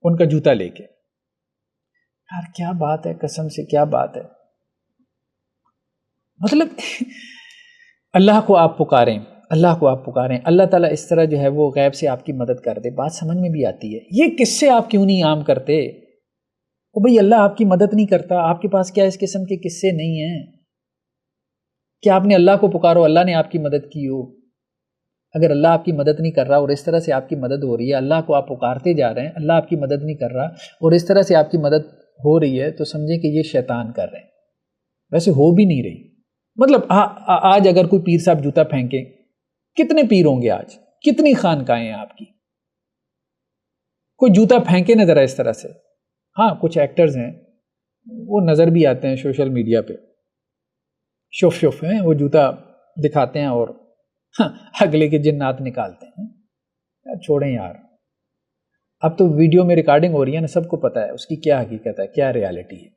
ان کا جوتا لے کے، یار کیا بات ہے، قسم سے کیا بات ہے، مطلب اللہ کو آپ پکاریں، اللہ کو آپ پکاریں، اللہ تعالیٰ اس طرح جو ہے وہ غیب سے آپ کی مدد کر دے، بات سمجھ میں بھی آتی ہے۔ یہ قصے آپ کیوں نہیں عام کرتے؟ وہ بھئی اللہ آپ کی مدد نہیں کرتا، آپ کے پاس کیا اس قسم کے قصے نہیں ہیں کہ آپ نے اللہ کو پکارو اللہ نے آپ کی مدد کی ہو؟ اگر اللہ آپ کی مدد نہیں کر رہا اور اس طرح سے آپ کی مدد ہو رہی ہے، اللہ کو آپ پکارتے جا رہے ہیں، اللہ آپ کی مدد نہیں کر رہا اور اس طرح سے آپ کی مدد ہو رہی ہے، تو سمجھیں کہ یہ شیطان کر رہے ہیں، ویسے ہو بھی نہیں رہی۔ مطلب آج اگر کوئی پیر صاحب جوتا پھینکے، کتنے پیر ہوں گے آج، کتنی خانقاہیں ہیں آپ کی، کوئی جوتا پھینکے نہ ذرا اس طرح سے۔ ہاں کچھ ایکٹرز ہیں وہ نظر بھی آتے ہیں سوشل میڈیا پہ، شف ہیں، وہ جوتا دکھاتے ہیں اور اگلے کے جنات نکالتے ہیں۔ یار چھوڑیں یار، اب تو ویڈیو میں ریکارڈنگ ہو رہی ہے نا، سب کو پتہ ہے اس کی کیا حقیقت ہے، کیا ریالٹی ہے،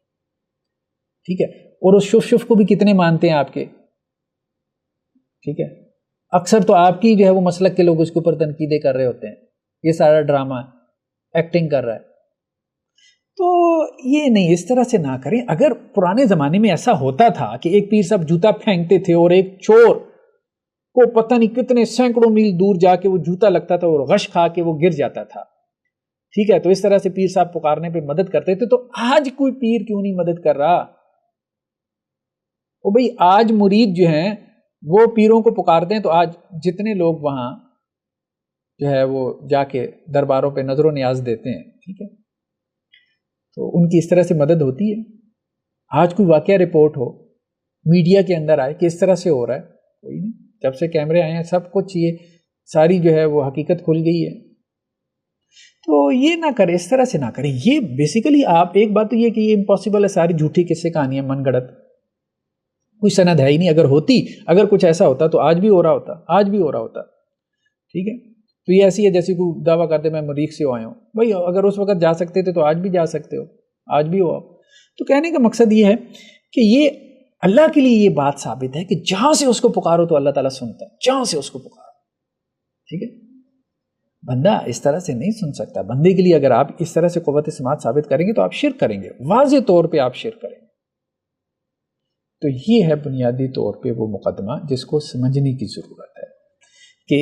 ٹھیک ہے، اور اس شف کو بھی کتنے مانتے ہیں آپ کے، ٹھیک ہے، اکثر تو آپ کی جو ہے وہ مسلک کے لوگ اس کے اوپر تنقیدیں کر رہے ہوتے ہیں، یہ سارا ڈرامہ ہے، ایکٹنگ کر رہا ہے، تو یہ نہیں، اس طرح سے نہ کریں۔ اگر پرانے زمانے میں ایسا ہوتا تھا کہ ایک پیر صاحب جوتا پھینکتے تھے اور ایک چور کو پتہ نہیں کتنے سینکڑوں میل دور جا کے وہ جوتا لگتا تھا اور غش کھا کے وہ گر جاتا تھا، ٹھیک ہے، تو اس طرح سے پیر صاحب پکارنے پہ مدد کرتے تھے، تو آج کوئی پیر کیوں نہیں مدد کر رہا؟ وہ بھئی آج مرید جو ہیں وہ پیروں کو پکارتے ہیں، تو آج جتنے لوگ وہاں جو ہے وہ جا کے درباروں پہ نظر و نیاز دیتے ہیں، ٹھیک ہے، تو ان کی اس طرح سے مدد ہوتی ہے؟ آج کوئی واقعہ رپورٹ ہو، میڈیا کے اندر آئے کہ اس طرح سے ہو رہا ہے، کوئی نہیں، جب سے کیمرے آئے ہیں سب کچھ یہ ساری جو ہے وہ حقیقت کھل گئی ہے، تو یہ نہ کریں، اس طرح سے نہ کریں۔ یہ بیسیکلی آپ ایک بات تو یہ کہ یہ امپاسبل ہے، ساری جھوٹی قصے کہانیاں من گڑت، کوئی سند ہے ہی نہیں، اگر ہوتی، اگر کچھ ایسا ہوتا تو آج بھی ہو رہا ہوتا، آج بھی ہو رہا ہوتا، ٹھیک ہے، تو یہ ایسی ہے جیسے کوئی دعویٰ کرتے میں مریخ سے آیا ہوں، بھائی اگر اس وقت جا سکتے تھے تو آج بھی جا سکتے ہو، آج بھی ہو آپ۔ تو کہنے کا مقصد یہ ہے کہ یہ اللہ کے لیے یہ بات ثابت ہے کہ جہاں سے اس کو پکارو تو اللہ تعالیٰ سنتا ہے، جہاں سے اس کو پکارو، ٹھیک ہے، بندہ اس طرح سے نہیں سن سکتا۔ بندے کے لیے اگر آپ اس طرح سے قوت سماعت ثابت کریں گے تو آپ شرک کریں گے، واضح طور پہ آپ شرک کریں گے۔ تو یہ ہے بنیادی طور پہ وہ مقدمہ جس کو سمجھنے کی ضرورت ہے کہ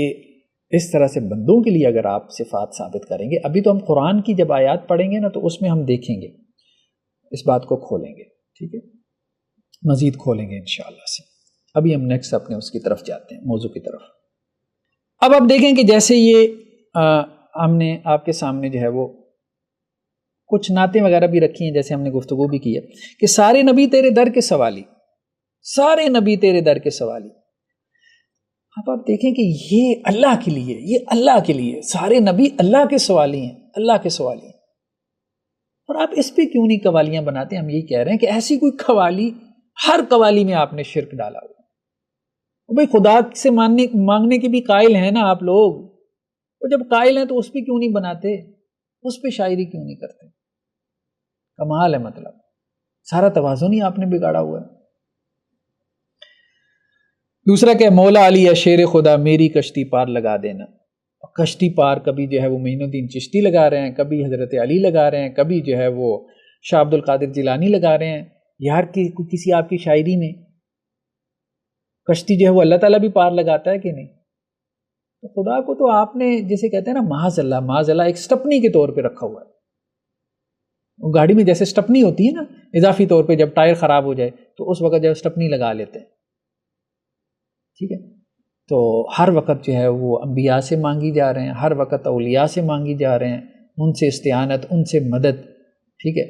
اس طرح سے بندوں کے لیے اگر آپ صفات ثابت کریں گے، ابھی تو ہم قرآن کی جب آیات پڑھیں گے نا تو اس میں ہم دیکھیں گے، اس بات کو کھولیں گے، ٹھیک ہے، مزید کھولیں گے انشاءاللہ سے۔ ابھی ہم نیکسٹ اپنے اس کی طرف جاتے ہیں، موضوع کی طرف۔ اب آپ دیکھیں کہ جیسے یہ ہم نے آپ کے سامنے جو ہے وہ کچھ نعتیں وغیرہ بھی رکھی ہیں، جیسے ہم نے گفتگو بھی کی ہے کہ سارے نبی تیرے در کے سوالی، سارے نبی تیرے در کے سوالی۔ اب آپ دیکھیں کہ یہ اللہ کے لیے، یہ اللہ کے لیے، سارے نبی اللہ کے سوالی ہیں، اللہ کے سوالی ہیں، اور آپ اس پہ کیوں نہیں قوالیاں بناتے؟ ہم یہی کہہ رہے ہیں کہ ایسی کوئی قوالی، ہر قوالی میں آپ نے شرک ڈالا ہوا، بھائی خدا سے مانگنے کے بھی قائل ہیں نا آپ لوگ، اور جب قائل ہیں تو اس پہ کیوں نہیں بناتے، اس پہ شاعری کیوں نہیں کرتے؟ کمال ہے، مطلب سارا توازن ہی آپ نے بگاڑا ہوا ہے۔ دوسرا کہ مولا علی یا شیر خدا میری کشتی پار لگا دینا، کشتی پار کبھی جو ہے وہ معین الدین چشتی لگا رہے ہیں، کبھی حضرت علی لگا رہے ہیں، کبھی جو ہے وہ شاہ عبد القادر جیلانی لگا رہے ہیں، یار کسی آپ کی شاعری میں کشتی جو ہے وہ اللہ تعالیٰ بھی پار لگاتا ہے کہ نہیں؟ تو خدا کو تو آپ نے جیسے کہتے ہیں نا معاذ اللہ ایک سٹپنی کے طور پہ رکھا ہوا ہے. وہ گاڑی میں جیسے سٹپنی ہوتی ہے نا اضافی طور پہ، جب ٹائر خراب ہو جائے تو اس وقت جب سٹپنی لگا لیتے ہیں. ٹھیک ہے، تو ہر وقت جو ہے وہ انبیاء سے مانگی جا رہے ہیں، ہر وقت اولیاء سے مانگی جا رہے ہیں، ان سے استعانت، ان سے مدد. ٹھیک ہے،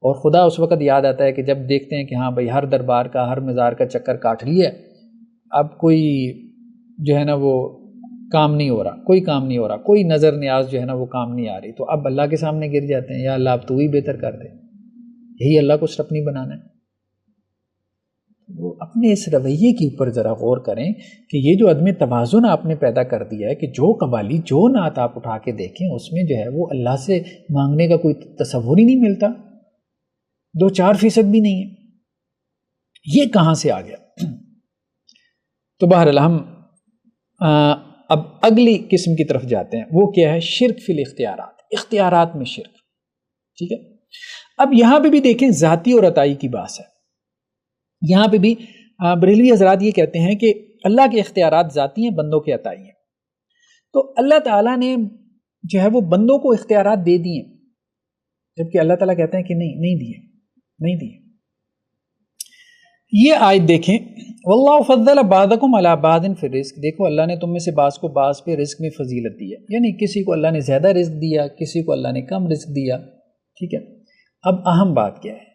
اور خدا اس وقت یاد آتا ہے کہ جب دیکھتے ہیں کہ ہاں بھائی ہر دربار کا، ہر مزار کا چکر کاٹ لیا، اب کوئی جو ہے نا وہ کام نہیں ہو رہا، کوئی کام نہیں ہو رہا، کوئی نظر نیاز جو ہے نا وہ کام نہیں آ رہی، تو اب اللہ کے سامنے گر جاتے ہیں، یا اللہ اب تو ہی بہتر کر دے. یہی اللہ کو سٹپنی بنانا ہے. وہ اپنے اس رویے کے اوپر ذرا غور کریں کہ یہ جو عدم توازن آپ نے پیدا کر دیا ہے کہ جو قوالی، جو نعت آپ اٹھا کے دیکھیں اس میں جو ہے وہ اللہ سے مانگنے کا کوئی تصور ہی نہیں ملتا، 2-4% بھی نہیں ہے. یہ کہاں سے آ گیا؟ تو بہرحال ہم اب اگلی قسم کی طرف جاتے ہیں، وہ کیا ہے؟ شرک فی الاختیارات، اختیارات میں شرک. ٹھیک ہے، اب یہاں پہ بھی دیکھیں ذاتی اور عطائی کی بات ہے. یہاں پہ بھی بریلوی حضرات یہ کہتے ہیں کہ اللہ کے اختیارات ذاتی ہیں، بندوں کے عطائی ہیں. تو اللہ تعالیٰ نے جو ہے وہ بندوں کو اختیارات دے دیے، جبکہ اللہ تعالیٰ کہتے ہیں کہ نہیں دیے. یہ آیت دیکھیں، واللہ فضل بعضکم علی بعض فی الرزق، دیکھو اللہ نے تم میں سے بعض کو بعض پہ رزق میں فضیلت دی ہے، یعنی کسی کو اللہ نے زیادہ رزق دیا، کسی کو اللہ نے کم رزق دیا. ٹھیک ہے، اب اہم بات کیا ہے؟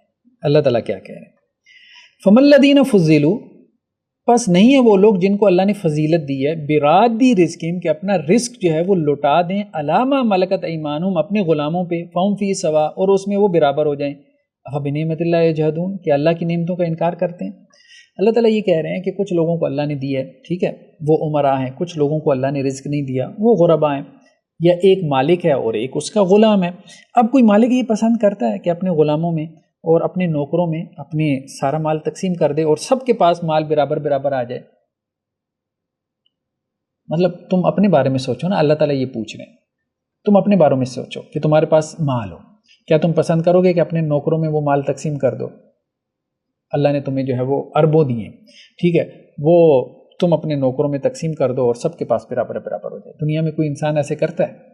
اللہ تعالیٰ کیا کہہ رہے ہیں؟ فَمَن الَّذِينَ فُضِّلُوا، پس نہیں ہے وہ لوگ جن کو اللہ نے فضیلت دی ہے، بِرَادِّ رِزْقِهِمْ، کہ اپنا رزق جو ہے وہ لوٹا دیں، عَلَىٰ مَا مَلَكَتْ أَيْمَانُهُمْ، اپنے غلاموں پہ، فَهُمْ فِيهِ سَوَاءٌ، اور اس میں وہ برابر ہو جائیں. أَفَبِنِعْمَتِ اللَّهِ يَجْحَدُونَ، کہ اللہ کی نعمتوں کا انکار کرتے ہیں. اللہ تعالیٰ یہ کہہ رہے ہیں کہ کچھ لوگوں کو اللہ نے دی ہے، ٹھیک ہے، وہ امراء ہیں، کچھ لوگوں کو اللہ نے رزق نہیں دیا، وہ غرباء ہیں، یا ایک مالک ہے اور ایک اس کا غلام ہے. اب کوئی مالک یہ پسند کرتا ہے کہ اپنے غلاموں میں اور اپنے نوکروں میں اپنے سارا مال تقسیم کر دے اور سب کے پاس مال برابر آ جائے. مطلب تم اپنے بارے میں سوچو نا، اللہ تعالیٰ یہ پوچھ رہے ہیں، تم اپنے بارے میں سوچو کہ تمہارے پاس مال ہو، کیا تم پسند کرو گے کہ اپنے نوکروں میں وہ مال تقسیم کر دو؟ اللہ نے تمہیں جو ہے وہ اربوں دیے، ٹھیک ہے، وہ تم اپنے نوکروں میں تقسیم کر دو اور سب کے پاس برابر ہو جائے. دنیا میں کوئی انسان ایسے کرتا ہے؟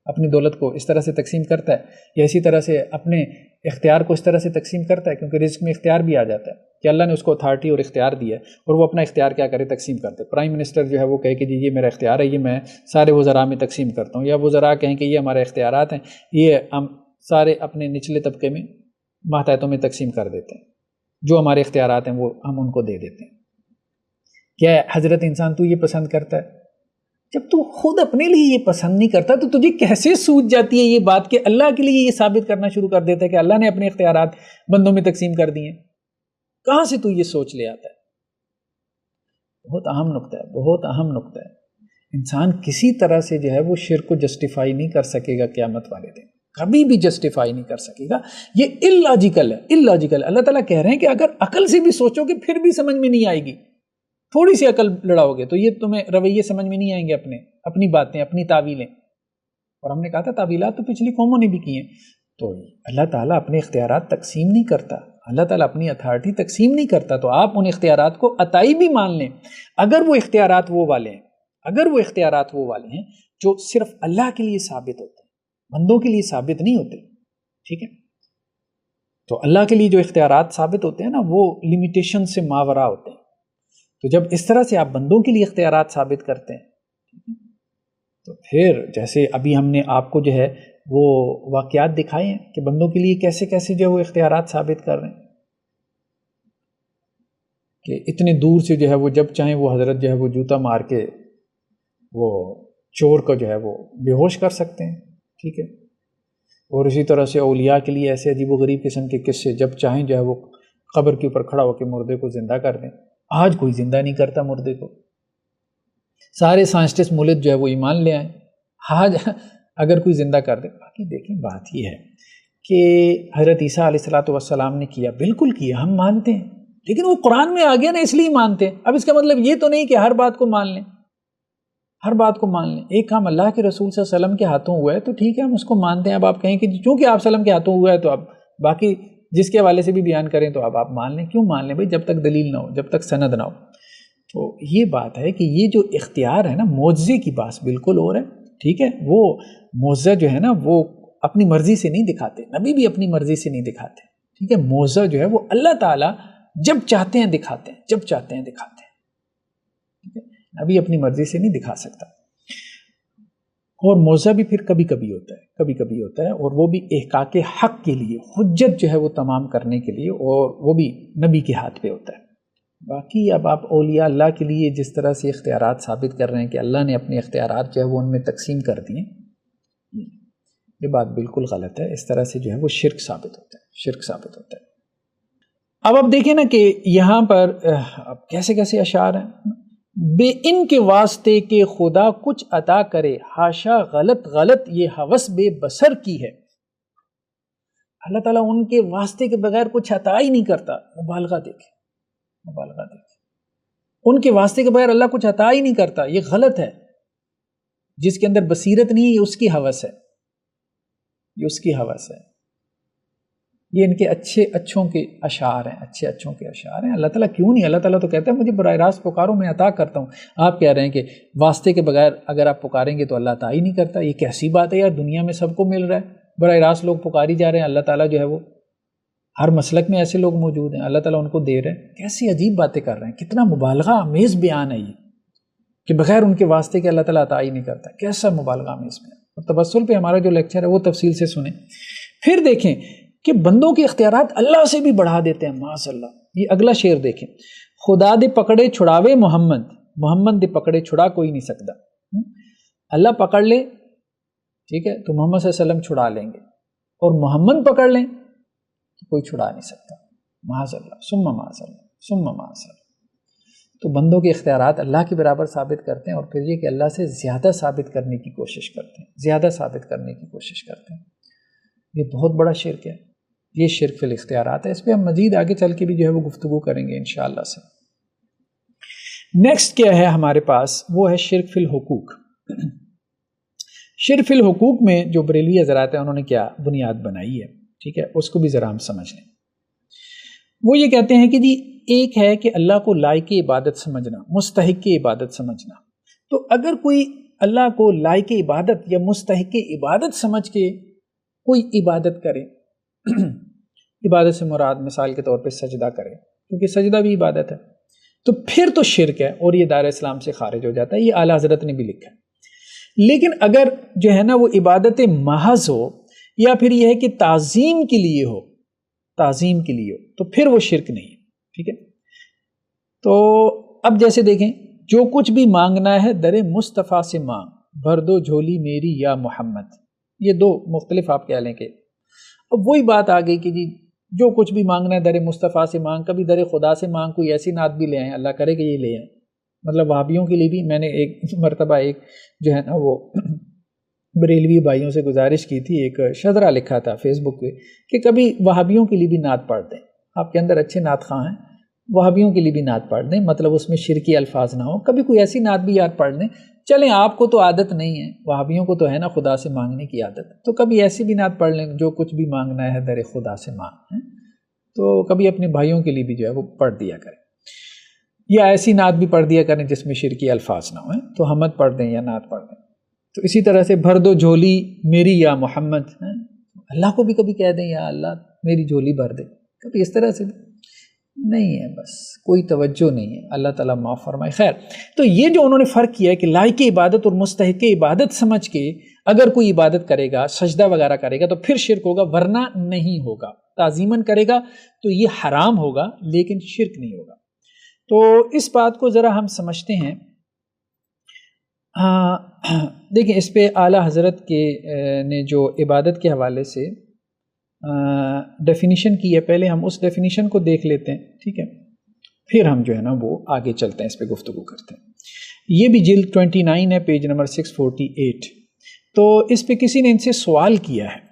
اپنی دولت کو اس طرح سے تقسیم کرتا ہے؟ یا اسی طرح سے اپنے اختیار کو اس طرح سے تقسیم کرتا ہے؟ کیونکہ رزق میں اختیار بھی آ جاتا ہے کہ اللہ نے اس کو اتھارٹی اور اختیار دیا ہے اور وہ اپنا اختیار کیا کرے؟ تقسیم کرتے. پرائم منسٹر جو ہے وہ کہے کہ جی یہ میرا اختیار ہے، یہ میں سارے وزراء میں تقسیم کرتا ہوں، یا وزراء کہیں کہ یہ ہمارے اختیارات ہیں، یہ ہم سارے اپنے نچلے طبقے میں ماتحتوں میں تقسیم کر دیتے ہیں، جو ہمارے اختیارات ہیں وہ ہم ان کو دے دیتے ہیں. کیا حضرت انسان تو یہ پسند کرتا ہے؟ جب تو خود اپنے لیے یہ پسند نہیں کرتا تو تجھے کیسے سوچ جاتی ہے یہ بات کہ اللہ کے لیے یہ ثابت کرنا شروع کر دیتا ہے کہ اللہ نے اپنے اختیارات بندوں میں تقسیم کر دیے؟ کہاں سے تو یہ سوچ لے آتا ہے؟ بہت اہم نقطہ ہے. انسان کسی طرح سے جو ہے وہ شرک کو جسٹیفائی نہیں کر سکے گا قیامت والے دن، کبھی بھی جسٹیفائی نہیں کر سکے گا. یہ اللاجیکل ہے. اللہ تعالیٰ کہہ رہیں کہ اگر عقل سے بھی سوچو گے پھر بھی سمجھ میں نہیں آئے گی، تھوڑی سی عقل لڑاؤ گے تو یہ تمہیں رویے سمجھ میں نہیں آئیں گے، اپنی باتیں، اپنی تعویلیں. اور ہم نے کہا تھا تعویلات تو پچھلی قوموں نے بھی کی ہیں. تو اللہ تعالیٰ اپنے اختیارات تقسیم نہیں کرتا، اللہ تعالیٰ اپنی اتھارٹی تقسیم نہیں کرتا. تو آپ ان اختیارات کو عطائی بھی مان لیں اگر وہ اختیارات وہ والے ہیں جو صرف اللہ کے لیے ثابت ہوتے ہیں، بندوں کے لیے ثابت نہیں ہوتے. ٹھیک ہے، تو اللہ کے لیے جو اختیارات ثابت ہوتے ہیں نا وہ لمیٹیشن سے ماورا ہوتے ہیں. تو جب اس طرح سے آپ بندوں کے لیے اختیارات ثابت کرتے ہیں تو پھر جیسے ابھی ہم نے آپ کو جو ہے وہ واقعات دکھائے ہیں کہ بندوں کے لیے کیسے کیسے جو ہے وہ اختیارات ثابت کر رہے ہیں کہ اتنے دور سے جو ہے وہ جب چاہیں وہ حضرت جو ہے وہ جوتا مار کے وہ چور کو جو ہے وہ بے ہوش کر سکتے ہیں. ٹھیک ہے، اور اسی طرح سے اولیاء کے لیے ایسے عجیب و غریب قسم کے قصے، جب چاہیں جو ہے وہ قبر کے اوپر کھڑا ہو کے مردے کو زندہ کر دیں. آج کوئی زندہ نہیں کرتا مردے کو، سارے سائنسٹسٹ ملک جو ہے وہ ایمان لے آئیں آج اگر کوئی زندہ کر دے. باقی دیکھیں بات یہ ہے کہ حضرت عیسیٰ علیہ السلام نے کیا، بالکل کیا، ہم مانتے ہیں، لیکن وہ قرآن میں آ گیا نا اس لیے مانتے ہیں. اب اس کا مطلب یہ تو نہیں کہ ہر بات کو مان لیں. ایک کام اللہ کے رسول صلی اللہ علیہ وسلم کے ہاتھوں ہوا ہے تو ٹھیک ہے ہم اس کو مانتے ہیں. اب آپ کہیں کہ چونکہ آپ وسلم کے ہاتھوں ہوا ہے تو اب باقی جس کے حوالے سے بھی بیان کریں تو اب آپ مان لیں. کیوں مان لیں بھائی؟ جب تک دلیل نہ ہو، جب تک سند نہ ہو. تو یہ بات ہے کہ یہ جو اختیار ہے نا، معجزے کی بات بالکل اور ہے. ٹھیک ہے، وہ معجزہ جو ہے نا وہ اپنی مرضی سے نہیں دکھاتے، نبی بھی اپنی مرضی سے نہیں دکھاتے. ٹھیک ہے، معجزہ جو ہے وہ اللہ تعالیٰ جب چاہتے ہیں دکھاتے ہیں، جب چاہتے ہیں دکھاتے ہیں. ٹھیک ہے، نبی اپنی مرضی سے نہیں دکھا سکتا. اور معجزہ بھی پھر کبھی کبھی ہوتا ہے، کبھی کبھی ہوتا ہے، اور وہ بھی احقاق حق کے لیے، حجت جو ہے وہ تمام کرنے کے لیے، اور وہ بھی نبی کے ہاتھ پہ ہوتا ہے. باقی اب آپ اولیاء اللہ کے لیے جس طرح سے اختیارات ثابت کر رہے ہیں کہ اللہ نے اپنے اختیارات جو ہے وہ ان میں تقسیم کر دیے، یہ بات بالکل غلط ہے. اس طرح سے جو ہے وہ شرک ثابت ہوتا ہے، شرک ثابت ہوتا ہے. اب آپ دیکھیں نا کہ یہاں پر اب کیسے کیسے اشعار ہیں. بے ان کے واسطے کہ خدا کچھ عطا کرے، حاشا غلط غلط یہ ہوس بے بصر کی ہے. اللہ تعالیٰ ان کے واسطے کے بغیر کچھ عطا ہی نہیں کرتا. مبالغہ دیکھیں، مبالغہ دیکھیں. ان کے واسطے کے بغیر اللہ کچھ عطا ہی نہیں کرتا، یہ غلط ہے. جس کے اندر بصیرت نہیں ہے یہ اس کی ہوس ہے، یہ اس کی ہوس ہے. یہ ان کے اچھوں کے اشعار ہیں، اچھے اچھوں کے اشعار ہیں. اللہ تعالیٰ کیوں نہیں؟ اللہ تعالیٰ تو کہتا ہے مجھے براہ راست پکارو میں عطا کرتا ہوں. آپ کہہ رہے ہیں کہ واسطے کے بغیر اگر آپ پکاریں گے تو اللہ عطا ہی نہیں کرتا. یہ کیسی بات ہے یار؟ دنیا میں سب کو مل رہا ہے، براہ راست لوگ پکاری جا رہے ہیں. اللہ تعالیٰ جو ہے وہ ہر مسلک میں ایسے لوگ موجود ہیں، اللہ تعالیٰ ان کو دے رہے ہیں. کیسی عجیب باتیں کر رہے ہیں. کتنا مبالغہ آمیز بیان ہے یہ کہ بغیر ان کے واسطے کے اللہ تعالیٰ عطا ہی نہیں کرتا. کیسا مبالغہ آمیز بیان. اور تبسل پہ ہمارا جو لیکچر ہے وہ تفصیل سے سنیں. پھر دیکھیں کہ بندوں کے اختیارات اللہ سے بھی بڑھا دیتے ہیں. معاذ اللہ. یہ اگلا شعر دیکھیں. خدا دے پکڑے چھڑاوے محمد، محمد دے پکڑے چھڑا کوئی نہیں سکتا. اللہ پکڑ لے، ٹھیک ہے، تو محمد صلی اللہ علیہ وسلم چھڑا لیں گے، اور محمد پکڑ لیں تو کوئی چھڑا نہیں سکتا. معاذ اللہ ثم معاذ اللہ ثم معاذ اللہ. تو بندوں کے اختیارات اللہ کے برابر ثابت کرتے ہیں، اور پھر یہ کہ اللہ سے زیادہ ثابت کرنے کی کوشش کرتے ہیں، زیادہ ثابت کرنے کی کوشش کرتے ہیں. یہ بہت بڑا شرک ہے. یہ شرک فی الاختیارات ہے. اس پہ ہم مزید آگے چل کے بھی جو ہے وہ گفتگو کریں گے انشاءاللہ سے. نیکسٹ کیا ہے ہمارے پاس؟ وہ ہے شرک فی الحقوق. شرک فی الحقوق میں جو بریلوی حضرات ہیں انہوں نے کیا بنیاد بنائی ہے، ٹھیک ہے، اس کو بھی ذرا ہم سمجھ لیں. وہ یہ کہتے ہیں کہ جی ایک ہے کہ اللہ کو لائق عبادت سمجھنا، مستحق عبادت سمجھنا. تو اگر کوئی اللہ کو لائق عبادت یا مستحق عبادت سمجھ کے کوئی عبادت کرے، عبادت سے مراد مثال کے طور پہ سجدہ کرے، کیونکہ سجدہ بھی عبادت ہے، تو پھر تو شرک ہے اور یہ دائرہ اسلام سے خارج ہو جاتا ہے. یہ اعلیٰ حضرت نے بھی لکھا ہے. لیکن اگر جو ہے نا وہ عبادت محض ہو، یا پھر یہ ہے کہ تعظیم کے لیے ہو، تعظیم کے لیے ہو، تو پھر وہ شرک نہیں ہے. ٹھیک ہے. تو اب جیسے دیکھیں، جو کچھ بھی مانگنا ہے در مصطفیٰ سے مانگ، بھر دو جھولی میری یا محمد. یہ دو مختلف آپ کہہ لیں کہ اب وہی بات آ گئی کہ جی جو کچھ بھی مانگنا ہے در مصطفیٰ سے مانگ. کبھی در خدا سے مانگ، کوئی ایسی نعت بھی لے آئیں، اللہ کرے کہ یہ لے آئیں. مطلب وہابیوں کے لیے بھی میں نے ایک مرتبہ ایک جو ہے نا وہ بریلوی بھائیوں سے گزارش کی تھی، ایک شذرہ لکھا تھا فیس بک پہ کہ کبھی وہابیوں کے لیے بھی نعت پڑھ دیں. آپ کے اندر اچھے نعت خواہ ہیں، وہابیوں کے لیے بھی نعت پڑھ دیں، مطلب اس میں شرکی الفاظ نہ ہو. کبھی کوئی ایسی نعت بھی یاد پڑھ دیں. چلیں آپ کو تو عادت نہیں ہے، وہابیوں کو تو ہے نا خدا سے مانگنے کی عادت، تو کبھی ایسی بھی نعت پڑھ لیں جو کچھ بھی مانگنا ہے در خدا سے مانگ. تو کبھی اپنے بھائیوں کے لیے بھی جو ہے وہ پڑھ دیا کریں، یا ایسی نعت بھی پڑھ دیا کریں جس میں شرکی الفاظ نہ ہوئیں. تو حمد پڑھ دیں یا نعت پڑھ دیں. تو اسی طرح سے بھر دو جھولی میری یا محمد، اللہ کو بھی کبھی کہہ دیں یا اللہ میری جھولی بھر دے. کبھی اس طرح سے نہیں ہے، بس کوئی توجہ نہیں ہے. اللہ تعالیٰ معاف فرمائے. خیر، تو یہ جو انہوں نے فرق کیا ہے کہ لائق عبادت اور مستحق عبادت سمجھ کے اگر کوئی عبادت کرے گا، سجدہ وغیرہ کرے گا تو پھر شرک ہوگا، ورنہ نہیں ہوگا. تعظیماً کرے گا تو یہ حرام ہوگا لیکن شرک نہیں ہوگا. تو اس بات کو ذرا ہم سمجھتے ہیں. دیکھیں اس پہ اعلیٰ حضرت کے نے جو عبادت کے حوالے سے ڈیفینیشن کی ہے، پہلے ہم اس ڈیفینیشن کو دیکھ لیتے ہیں، ٹھیک ہے، پھر ہم جو ہے نا وہ آگے چلتے ہیں، اس پہ گفتگو کرتے ہیں. یہ بھی جلد 29 ہے، پیج نمبر 648. تو اس پہ کسی نے ان سے سوال کیا ہے.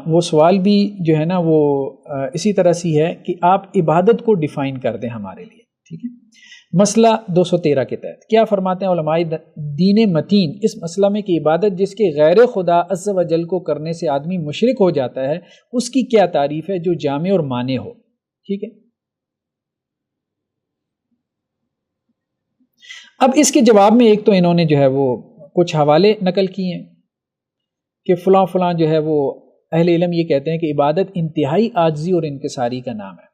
وہ سوال بھی جو ہے نا وہ اسی طرح سے ہے کہ آپ عبادت کو ڈیفائن کر دیں ہمارے لیے. ٹھیک ہے. مسئلہ 213 کے تحت کیا فرماتے ہیں علماء دین متین اس مسئلہ میں کہ عبادت جس کے غیر خدا عز و جل کو کرنے سے آدمی مشرک ہو جاتا ہے اس کی کیا تعریف ہے جو جامع اور مانع ہو. ٹھیک ہے. اب اس کے جواب میں ایک تو انہوں نے جو ہے وہ کچھ حوالے نقل کیے ہیں کہ فلاں فلاں جو ہے وہ اہل علم یہ کہتے ہیں کہ عبادت انتہائی عاجزی اور انکساری کا نام ہے.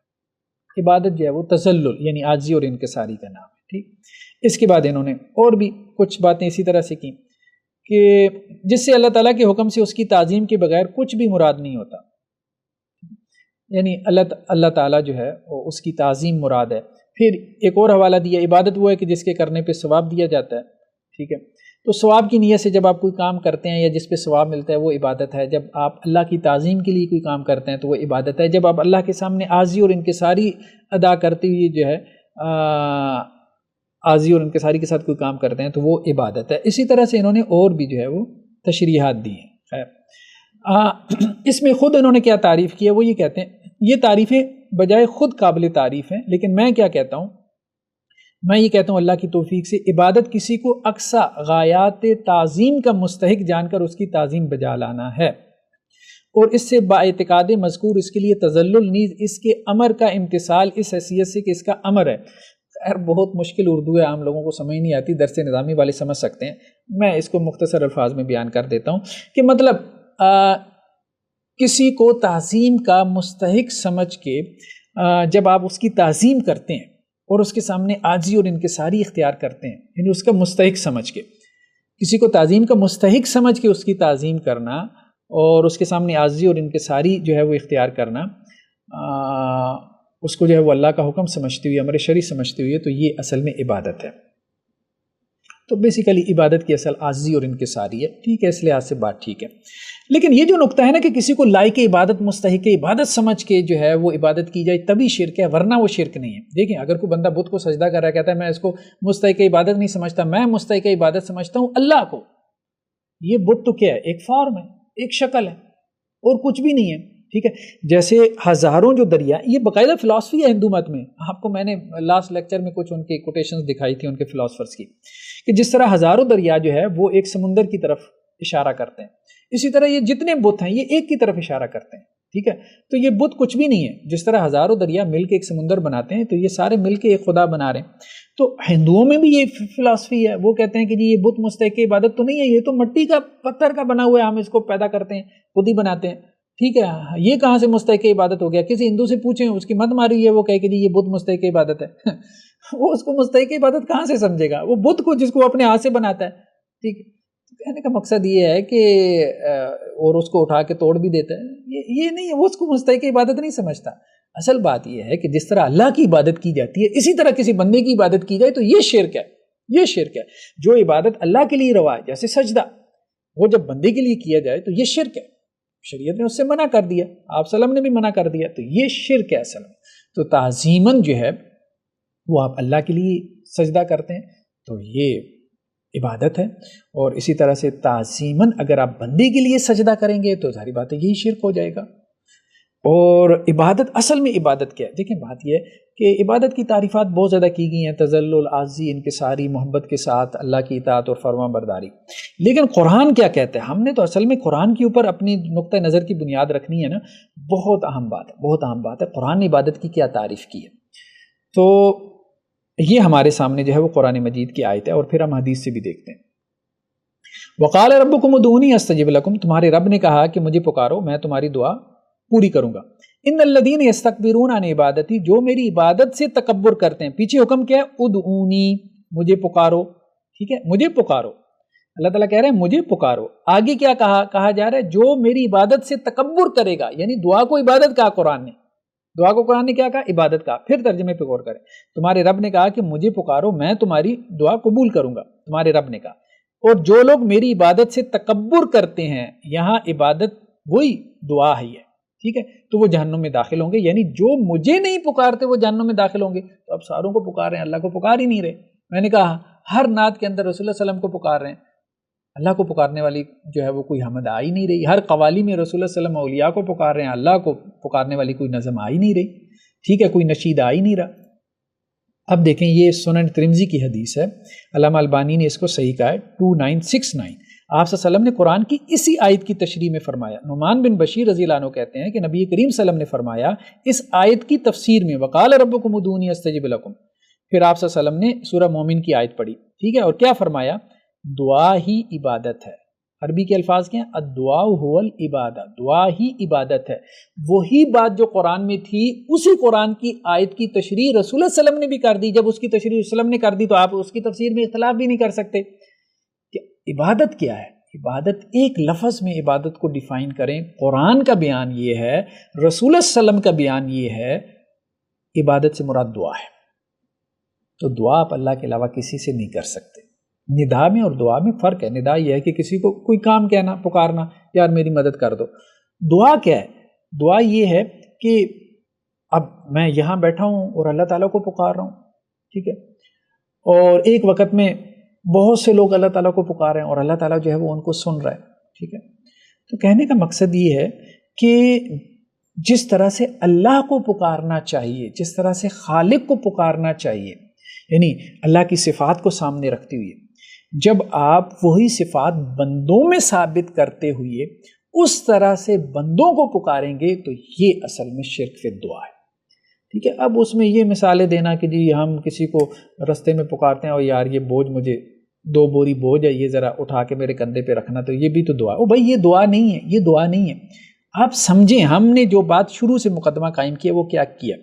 عبادت جو ہے وہ تذلل یعنی عاجزی اور انکساری کا نام ہے. ٹھیک. اس کے بعد انہوں نے اور بھی کچھ باتیں اسی طرح سے کی کہ جس سے اللہ تعالیٰ کے حکم سے اس کی تعظیم کے بغیر کچھ بھی مراد نہیں ہوتا، یعنی اللہ تعالیٰ جو ہے اس کی تعظیم مراد ہے. پھر ایک اور حوالہ دیا عبادت وہ ہے کہ جس کے کرنے پہ ثواب دیا جاتا ہے. ٹھیک ہے. تو ثواب کی نیت سے جب آپ کوئی کام کرتے ہیں یا جس پہ ثواب ملتا ہے وہ عبادت ہے. جب آپ اللہ کی تعظیم کے لیے کوئی کام کرتے ہیں تو وہ عبادت ہے. جب آپ اللہ کے سامنے عاجزی اور انکساری ادا کرتے ہوئے جو ہے عاجزی اور انکساری کے ساتھ کوئی کام کرتے ہیں تو وہ عبادت ہے. اسی طرح سے انہوں نے اور بھی جو ہے وہ تشریحات دی ہیں. خیر اس میں خود انہوں نے کیا تعریف کی ہے وہ یہ کہتے ہیں یہ تعریفیں بجائے خود قابل تعریف ہیں، لیکن میں کیا کہتا ہوں، میں یہ کہتا ہوں اللہ کی توفیق سے عبادت کسی کو اقصی غایات تعظیم کا مستحق جان کر اس کی تعظیم بجا لانا ہے، اور اس سے باعتقاد مذکور اس کے لیے تذلل نیز اس کے امر کا امتثال اس حیثیت سے کہ اس کا امر ہے. خیر بہت مشکل اردو ہے، عام لوگوں کو سمجھ نہیں آتی، درس نظامی والے سمجھ سکتے ہیں. میں اس کو مختصر الفاظ میں بیان کر دیتا ہوں کہ مطلب کسی کو تعظیم کا مستحق سمجھ کے جب آپ اس کی تعظیم کرتے ہیں اور اس کے سامنے عاجزی اور انکساری اختیار کرتے ہیں، یعنی اس کا مستحق سمجھ کے، کسی کو تعظیم کا مستحق سمجھ کے اس کی تعظیم کرنا اور اس کے سامنے عاجزی اور انکساری جو ہے وہ اختیار کرنا، اس کو جو ہے وہ اللہ کا حکم سمجھتے ہوئے، امر شرعی سمجھتے ہوئے، تو یہ اصل میں عبادت ہے. تو بیسیکلی عبادت کی اصل عاجزی اور انکساری ہے. ٹھیک ہے، اس لحاظ سے بات ٹھیک ہے. لیکن یہ جو نقطہ ہے نا کہ کسی کو لائق عبادت مستحق عبادت سمجھ کے جو ہے وہ عبادت کی جائے تبھی شرک ہے، ورنہ وہ شرک نہیں ہے. دیکھیں اگر کوئی بندہ بت کو سجدہ کر رہا ہے، کہتا ہے میں اس کو مستحق عبادت نہیں سمجھتا، میں مستحق عبادت سمجھتا ہوں اللہ کو، یہ بت تو کیا ہے، ایک فارم ہے، ایک شکل ہے اور کچھ بھی نہیں ہے. ٹھیک ہے. جیسے ہزاروں جو دریا، یہ باقاعدہ فلسفی ہے ہندو مت میں. آپ کو میں نے لاسٹ لیکچر میں کچھ ان کے کوٹیشنز دکھائی تھی ان کے فلاسفرز کی، کہ جس طرح ہزاروں دریا جو ہے وہ ایک سمندر کی طرف اشارہ کرتے ہیں، اسی طرح یہ جتنے بت ہیں یہ ایک کی طرف اشارہ کرتے ہیں. ٹھیک ہے. تو یہ بت کچھ بھی نہیں ہے. جس طرح ہزاروں دریا مل کے ایک سمندر بناتے ہیں تو یہ سارے مل کے ایک خدا بنا رہے ہیں. تو ہندوؤں میں بھی یہ فلسفی ہے. وہ کہتے ہیں کہ جی یہ بت مستحق عبادت تو نہیں ہے، یہ تو مٹی کا پتھر کا بنا ہوا ہے، ہم اس کو پیدا کرتے ہیں، خود ہی بناتے ہیں. ٹھیک ہے. یہ کہاں سے مستحق عبادت ہو گیا؟ کسی ہندو سے پوچھیں، اس کی مت ماری ہے، وہ کہے کہ جی یہ بت مستحق عبادت ہے. وہ اس کو مستحق عبادت کہاں سے سمجھے گا؟ وہ بت کو جس کو اپنے ہاتھ سے بناتا ہے. ٹھیک ہے. کہنے کا مقصد یہ ہے کہ اور اس کو اٹھا کے توڑ بھی دیتا ہے، یہ نہیں ہے، وہ اس کو مستحق عبادت نہیں سمجھتا. اصل بات یہ ہے کہ جس طرح اللہ کی عبادت کی جاتی ہے اسی طرح کسی بندے کی عبادت کی جائے تو یہ شرک ہے. یہ شرک ہے. جو عبادت اللہ کے لیے روا ہے جیسے سجدہ، وہ جب بندے کے لیے کیا جائے تو یہ شرک ہے. شریعت نے اس سے منع کر دیا، آپ صلی اللہ علیہ وسلم نے بھی منع کر دیا، تو یہ شرک ہے اصل میں. تو تعظیماً جو ہے وہ آپ اللہ کے لیے سجدہ کرتے ہیں تو یہ عبادت ہے، اور اسی طرح سے تعظیماً اگر آپ بندے کے لیے سجدہ کریں گے تو ظاہری بات ہے یہی شرک ہو جائے گا. اور عبادت اصل میں عبادت کیا ہے؟ دیکھیں بات یہ ہے کہ عبادت کی تعریفات بہت زیادہ کی گئی ہیں، تذلل، عاجزی، انکساری، محبت کے ساتھ اللہ کی اطاعت اور فرما برداری. لیکن قرآن کیا کہتا ہے؟ ہم نے تو اصل میں قرآن کے اوپر اپنی نقطہ نظر کی بنیاد رکھنی ہے نا. بہت اہم بات ہے، بہت اہم بات ہے. قرآن نے عبادت کی کیا تعریف کی ہے؟ تو یہ ہمارے سامنے جو ہے وہ قرآن مجید کی آیت ہے، اور پھر ہم حدیث سے بھی دیکھتے ہیں. وقال ربکم ادعونی استجب لکم، تمہارے رب نے کہا کہ مجھے پکارو میں تمہاری دعا پوری کروں گا. ان الذین یستکبرون عن عبادتی، جو میری عبادت سے تکبر کرتے ہیں. پیچھے حکم کیا ہے؟ ادعونی، مجھے پکارو. ٹھیک ہے، مجھے پکارو. اللہ تعالیٰ کہہ رہے ہیں مجھے پکارو. آگے کیا کہا جا رہا ہے؟ جو میری عبادت سے تکبر کرے گا، یعنی دعا کو عبادت کہا قرآن نے. دعا کو قرآن نے کیا کہا؟ عبادت کہا. پھر ترجمے پہ غور کریں. تمہارے رب نے کہا کہ مجھے پکارو میں تمہاری دعا قبول کروں گا. تمہارے رب نے کہا. اور جو لوگ میری عبادت سے تکبر کرتے ہیں، یہاں عبادت وہی دعا ہی ہے. ٹھیک ہے. تو وہ جہنم میں داخل ہوں گے. یعنی جو مجھے نہیں پکارتے وہ جہنم میں داخل ہوں گے. تو اب ساروں کو پکار رہے ہیں، اللہ کو پکار ہی نہیں رہے. میں نے کہا ہر نعت کے اندر رسول اللہ صلی اللہ علیہ وسلم کو پکار رہے ہیں، اللہ کو پکارنے والی جو ہے وہ کوئی حمد آ ہی نہیں رہی. ہر قوالی میں رسول اللہ صلی اللہ علیہ وسلم اولیاء کو پکار رہے ہیں، اللہ کو پکارنے والی کوئی نظم آ ہی نہیں رہی. ٹھیک ہے، کوئی نشید آ ہی نہیں رہا. اب دیکھیں یہ سنن ترمذی کی حدیث ہے، علامہ البانی نے اس کو صحیح کہا ہے 2969۔ آپ صلی اللہ علیہ وسلم نے قرآن کی اسی آیت کی تشریح میں فرمایا، نعمان بن بشیر رضی اللہ عنہ کہتے ہیں کہ نبی کریم صلی اللہ علیہ وسلم نے فرمایا اس آیت کی تفسیر میں وقال ربکم ادعونی استجب لکم، پھر آپ صلی اللہ علیہ وسلم نے سورہ مومن کی آیت پڑھی، ٹھیک ہے، اور کیا فرمایا؟ دعا ہی عبادت ہے۔ عربی کے الفاظ کیا ہیں؟ الدعاء هو العبادہ، دعا ہی عبادت ہے۔ وہی بات جو قرآن میں تھی اسی قرآن کی آیت کی تشریح رسول اللہ صلی اللہ علیہ وسلم نے بھی کر دی۔ جب اس کی تشریح رسول اللہ علیہ وسلم نے کر دی تو آپ اس کی تفسیر میں اختلاف بھی نہیں کر سکتے کہ عبادت کیا ہے۔ عبادت ایک لفظ میں عبادت کو ڈیفائن کریں، قرآن کا بیان یہ ہے، رسول اللہ صلی اللہ علیہ وسلم کا بیان یہ ہے، عبادت سے مراد دعا ہے۔ تو دعا آپ اللہ کے علاوہ کسی سے نہیں کر سکتے۔ ندا میں اور دعا میں فرق ہے۔ ندا یہ ہے کہ کسی کو کوئی کام کہنا، پکارنا، یار میری مدد کر دو۔ دعا کیا ہے؟ دعا یہ ہے کہ اب میں یہاں بیٹھا ہوں اور اللہ تعالیٰ کو پکار رہا ہوں، ٹھیک ہے، اور ایک وقت میں بہت سے لوگ اللہ تعالیٰ کو پکار رہے ہیں اور اللہ تعالیٰ جو ہے وہ ان کو سن رہا ہے، ٹھیک ہے۔ تو کہنے کا مقصد یہ ہے کہ جس طرح سے اللہ کو پکارنا چاہیے، جس طرح سے خالق کو پکارنا چاہیے، یعنی اللہ کی صفات کو سامنے رکھتے ہوئے، جب آپ وہی صفات بندوں میں ثابت کرتے ہوئے اس طرح سے بندوں کو پکاریں گے تو یہ اصل میں شرک فی الدعا ہے، ٹھیک ہے۔ اب اس میں یہ مثالیں دینا کہ جی ہم کسی کو رستے میں پکارتے ہیں اور یار یہ بوجھ مجھے 2 بوری بوجھ ہے، یہ ذرا اٹھا کے میرے کندھے پہ رکھنا، تو یہ بھی تو دعا ہے۔ او بھائی یہ دعا نہیں ہے، یہ دعا نہیں ہے۔ آپ سمجھیں ہم نے جو بات شروع سے مقدمہ قائم کیا وہ کیا کیا؟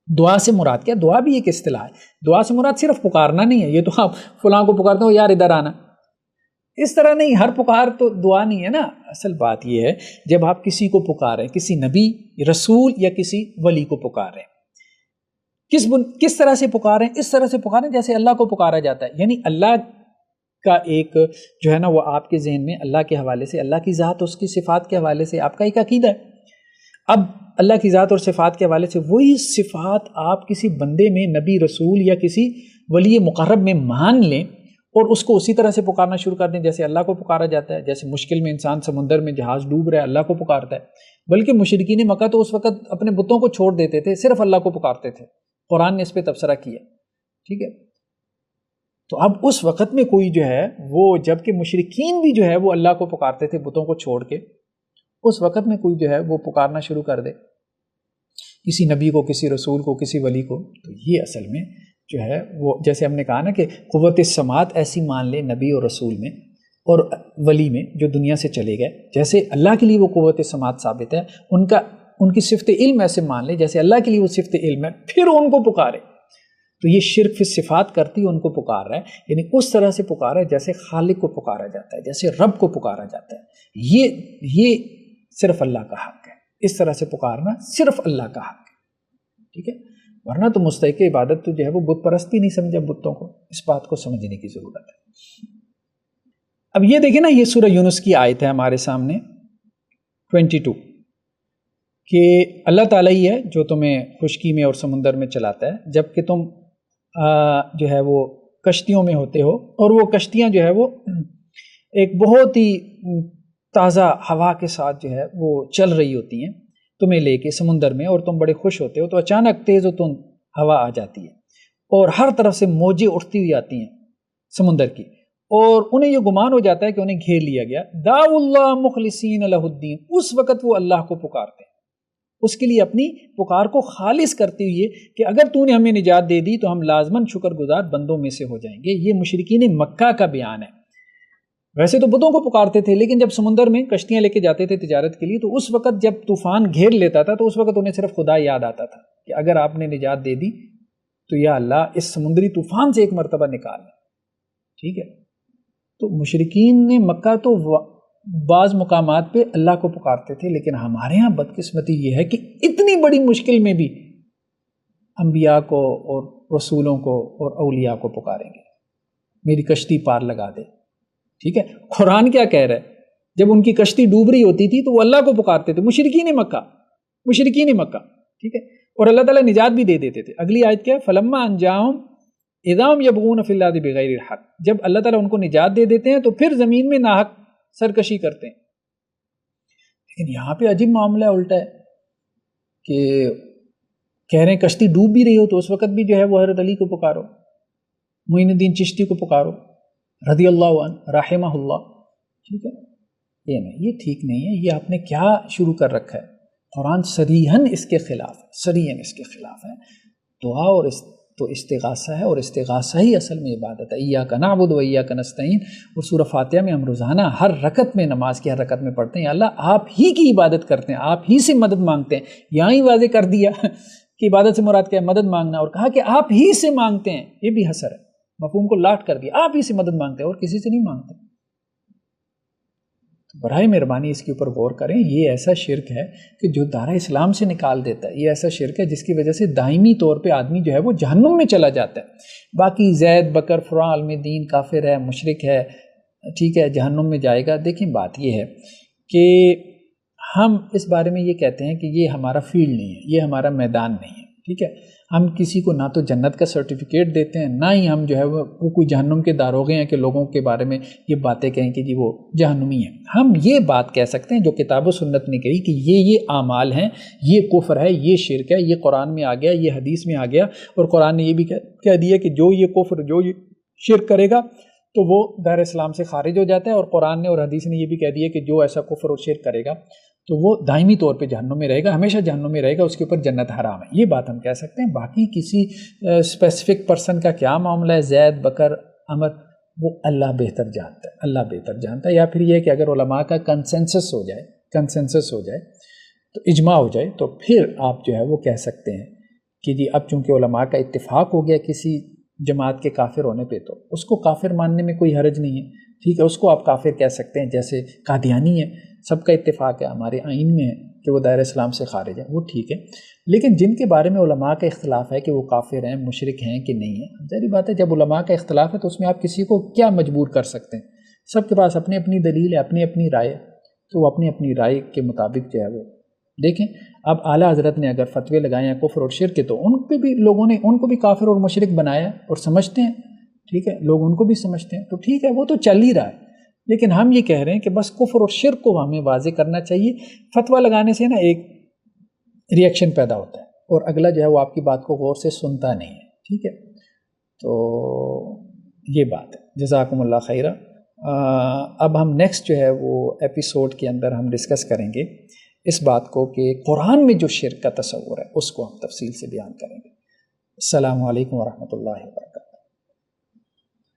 دعا سے مراد کیا؟ دعا بھی ایک اصطلاح ہے۔ دعا سے مراد صرف پکارنا نہیں ہے، یہ تو آپ فلاں کو پکارتے ہو یار ادھر آنا، اس طرح نہیں، ہر پکار تو دعا نہیں ہے نا۔ اصل بات یہ ہے جب آپ کسی کو پکاریں، کسی نبی، رسول یا کسی ولی کو پکاریں، کس طرح سے پکاریں؟ اس طرح سے پکاریں جیسے اللہ کو پکارا جاتا ہے، یعنی اللہ کا ایک جو ہے نا وہ آپ کے ذہن میں اللہ کے حوالے سے، اللہ کی ذات اس کی صفات کے حوالے سے آپ کا ایک عقیدہ ہے۔ اب اللہ کی ذات اور صفات کے حوالے سے وہی صفات آپ کسی بندے میں، نبی، رسول یا کسی ولی مقرب میں مان لیں اور اس کو اسی طرح سے پکارنا شروع کر دیں جیسے اللہ کو پکارا جاتا ہے۔ جیسے مشکل میں انسان سمندر میں جہاز ڈوب رہا ہے، اللہ کو پکارتا ہے، بلکہ مشرکین مکہ تو اس وقت اپنے بتوں کو چھوڑ دیتے تھے، صرف اللہ کو پکارتے تھے۔ قرآن نے اس پہ تبصرہ کیا، ٹھیک ہے۔ تو اب اس وقت میں کوئی جو ہے وہ، جبکہ مشرکین بھی جو ہے وہ اللہ کو پکارتے تھے بتوں کو چھوڑ کے، اس وقت میں کوئی جو ہے وہ پکارنا شروع کر دے کسی نبی کو، کسی رسول کو، کسی ولی کو، تو یہ اصل میں جو ہے وہ، جیسے ہم نے کہا نا کہ قوت سماعت ایسی مان لے نبی اور رسول میں اور ولی میں جو دنیا سے چلے گئے، جیسے اللہ کے لیے وہ قوت سماعت ثابت ہے، ان کی صفت علم ایسے مان لے جیسے اللہ کے لیے وہ صفت علم ہے، پھر ان کو پکارے، تو یہ شرک فی صفات کرتی ہے، ان کو پکار رہا ہے، یعنی اس طرح سے پکارا ہے جیسے خالق کو پکارا جاتا ہے، جیسے رب کو پکارا جاتا ہے۔ یہ صرف اللہ کا حق ہے، اس طرح سے پکارنا صرف اللہ کا حق ہے، ٹھیک ہے، ورنہ تو مستحق عبادت تو جو ہے وہ بت پرست بھی نہیں سمجھا بتوں کو، اس بات کو سمجھنے کی ضرورت ہے۔ اب یہ دیکھیں نا، یہ سورہ یونس کی آیت ہے ہمارے سامنے 22، کہ اللہ تعالیٰ ہی ہے جو تمہیں خشکی میں اور سمندر میں چلاتا ہے، جب کہ تم جو ہے وہ کشتیوں میں ہوتے ہو، اور وہ کشتیاں جو ہے وہ ایک بہت ہی تازہ ہوا کے ساتھ جو ہے وہ چل رہی ہوتی ہیں تمہیں لے کے سمندر میں، اور تم بڑے خوش ہوتے ہو، تو اچانک تیز و تند ہوا آ جاتی ہے اور ہر طرف سے موجیں اٹھتی ہوئی آتی ہیں سمندر کی، اور انہیں یہ گمان ہو جاتا ہے کہ انہیں گھیر لیا گیا۔ دعوا اللہ مخلصین لہ الدین، اس وقت وہ اللہ کو پکارتے ہیں، اس کے لیے اپنی پکار کو خالص کرتے ہوئے کہ اگر تو نے ہمیں نجات دے دی تو ہم لازماً شکر گزار بندوں میں سے ہو جائیں گے۔ یہ مشرکین مکہ کا بیان ہے۔ ویسے تو بتوں کو پکارتے تھے، لیکن جب سمندر میں کشتیاں لے کے جاتے تھے تجارت کے لیے، تو اس وقت جب طوفان گھیر لیتا تھا تو اس وقت انہیں صرف خدا یاد آتا تھا کہ اگر آپ نے نجات دے دی تو یا اللہ اس سمندری طوفان سے ایک مرتبہ نکال لیں، ٹھیک ہے۔ تو مشرکین نے مکہ تو بعض مقامات پہ اللہ کو پکارتے تھے، لیکن ہمارے ہاں بدقسمتی یہ ہے کہ اتنی بڑی مشکل میں بھی انبیاء کو اور رسولوں کو اور اولیاء کو پکاریں گے، میری کشتی پار لگا دے، ٹھیک ہے۔ قرآن کیا کہہ رہا ہے؟ جب ان کی کشتی ڈوب رہی ہوتی تھی تو وہ اللہ کو پکارتے تھے، مشرکین مکہ، ٹھیک ہے، اور اللہ تعالیٰ نجات بھی دے دیتے تھے۔ اگلی آیت کیا ہے؟ فلما انجاہم اذا هم یبغون فی الارض بغیر الحق، جب اللہ تعالیٰ ان کو نجات دے دیتے ہیں تو پھر زمین میں ناحق سرکشی کرتے ہیں۔ لیکن یہاں پہ عجیب معاملہ الٹا ہے کہ کہہ رہے ہیں کشتی ڈوب بھی رہی ہو تو اس وقت بھی جو ہے وہ حضرت علی کو پکارو، معین الدین چشتی کو پکارو رضی اللہ عنہ رحمہ اللہ، ٹھیک ہے؟ یہ نہیں، یہ ٹھیک نہیں ہے، یہ آپ نے کیا شروع کر رکھا ہے؟ قرآن صریحاً اس کے خلاف ہے، صریحاً اس کے خلاف ہے۔ دعا اور تو استغاثہ ہے، اور استغاثہ ہی اصل میں عبادت ہے۔ ایاک نعبد و ایاک نستعین، اور سورہ فاتحہ میں ہم روزانہ ہر رکعت میں، نماز کی ہر رکعت میں پڑھتے ہیں یا اللہ آپ ہی کی عبادت کرتے ہیں، آپ ہی سے مدد مانگتے ہیں۔ یہاں ہی واضح کر دیا کہ عبادت سے مراد کیا ہے؟ مدد مانگنا، اور کہا کہ آپ ہی سے مانگتے ہیں، یہ بھی حصر ہے، مفہوم کو لاٹ کر دیا، آپ ہی سے مدد مانگتے ہیں اور کسی سے نہیں مانگتے۔ برائے مہربانی اس کے اوپر غور کریں، یہ ایسا شرک ہے کہ جو دائرہ اسلام سے نکال دیتا ہے، یہ ایسا شرک ہے جس کی وجہ سے دائمی طور پہ آدمی جو ہے وہ جہنم میں چلا جاتا ہے۔ باقی زید بکر فلاں عالم دین کافر ہے، مشرک ہے، ٹھیک ہے، جہنم میں جائے گا۔ دیکھیں بات یہ ہے کہ ہم اس بارے میں یہ کہتے ہیں کہ یہ ہمارا فیلڈ نہیں ہے، یہ ہمارا میدان نہیں ہے، ٹھیک ہے؟ ہم کسی کو نہ تو جنت کا سرٹیفکیٹ دیتے ہیں، نہ ہی ہم جو ہے وہ کوئی جہنم کے داروغے ہیں کہ لوگوں کے بارے میں یہ باتیں کہیں کہ جی وہ جہنمی ہیں۔ ہم یہ بات کہہ سکتے ہیں جو کتاب و سنت نے کہی کہ یہ اعمال ہیں، یہ کفر ہے، یہ شرک ہے، یہ قرآن میں آ گیا، یہ حدیث میں آ گیا، اور قرآن نے یہ بھی کہہ دیا کہ جو یہ کفر، جو یہ شرک کرے گا تو وہ دائرہ اسلام سے خارج ہو جاتا ہے، اور قرآن نے اور حدیث نے یہ بھی کہہ دیا کہ جو ایسا کفر اور شرک کرے گا تو وہ دائمی طور پہ جہنم میں رہے گا، ہمیشہ جہنم میں رہے گا، اس کے اوپر جنت حرام ہے۔ یہ بات ہم کہہ سکتے ہیں۔ باقی کسی اسپیسیفک پرسن کا کیا معاملہ ہے، زید بکر عمر، وہ اللہ بہتر جانتا ہے، اللہ بہتر جانتا ہے۔ یا پھر یہ کہ اگر علماء کا کنسنسس ہو جائے تو اجماع ہو جائے تو پھر آپ جو ہے وہ کہہ سکتے ہیں کہ جی اب چونکہ علماء کا اتفاق ہو گیا کسی جماعت کے کافر ہونے پہ تو اس کو کافر ماننے میں کوئی حرج نہیں ہے، ٹھیک ہے؟ اس کو آپ کافر کہہ سکتے ہیں، جیسے قادیانی ہے، سب کا اتفاق ہے، ہمارے آئین میں ہے کہ وہ دائرہ اسلام سے خارج ہے، وہ ٹھیک ہے۔ لیکن جن کے بارے میں علماء کا اختلاف ہے کہ وہ کافر ہیں، مشرک ہیں کہ نہیں ہیں، ظاہری بات ہے جب علماء کا اختلاف ہے تو اس میں آپ کسی کو کیا مجبور کر سکتے ہیں؟ سب کے پاس اپنی اپنی دلیل ہے، اپنی اپنی رائے، تو وہ اپنی اپنی رائے کے مطابق جو ہے وہ دیکھیں۔ اب اعلیٰ حضرت نے اگر فتوے لگائے ہیں کفر اور شرک کے تو ان پہ بھی لوگوں نے ان کو بھی کافر اور مشرک بنایا اور سمجھتے ہیں، ٹھیک ہے، لوگ ان کو بھی سمجھتے ہیں، تو ٹھیک ہے، وہ تو چل ہی رہا ہے۔ لیکن ہم یہ کہہ رہے ہیں کہ بس کفر اور شرک کو ہمیں واضح کرنا چاہیے۔ فتویٰ لگانے سے نا ایک ری ایکشن پیدا ہوتا ہے اور اگلا جو ہے وہ آپ کی بات کو غور سے سنتا نہیں ہے، ٹھیک ہے؟ تو یہ بات ہے۔ جزاکم اللہ خیرہ۔ اب ہم نیکسٹ جو ہے وہ ایپیسوڈ کے اندر ہم ڈسکس کریں گے اس بات کو کہ قرآن میں جو شرک کا تصور ہے اس کو ہم تفصیل سے بیان کریں گے۔ السلام علیکم ورحمۃ اللہ وبرکاتہ۔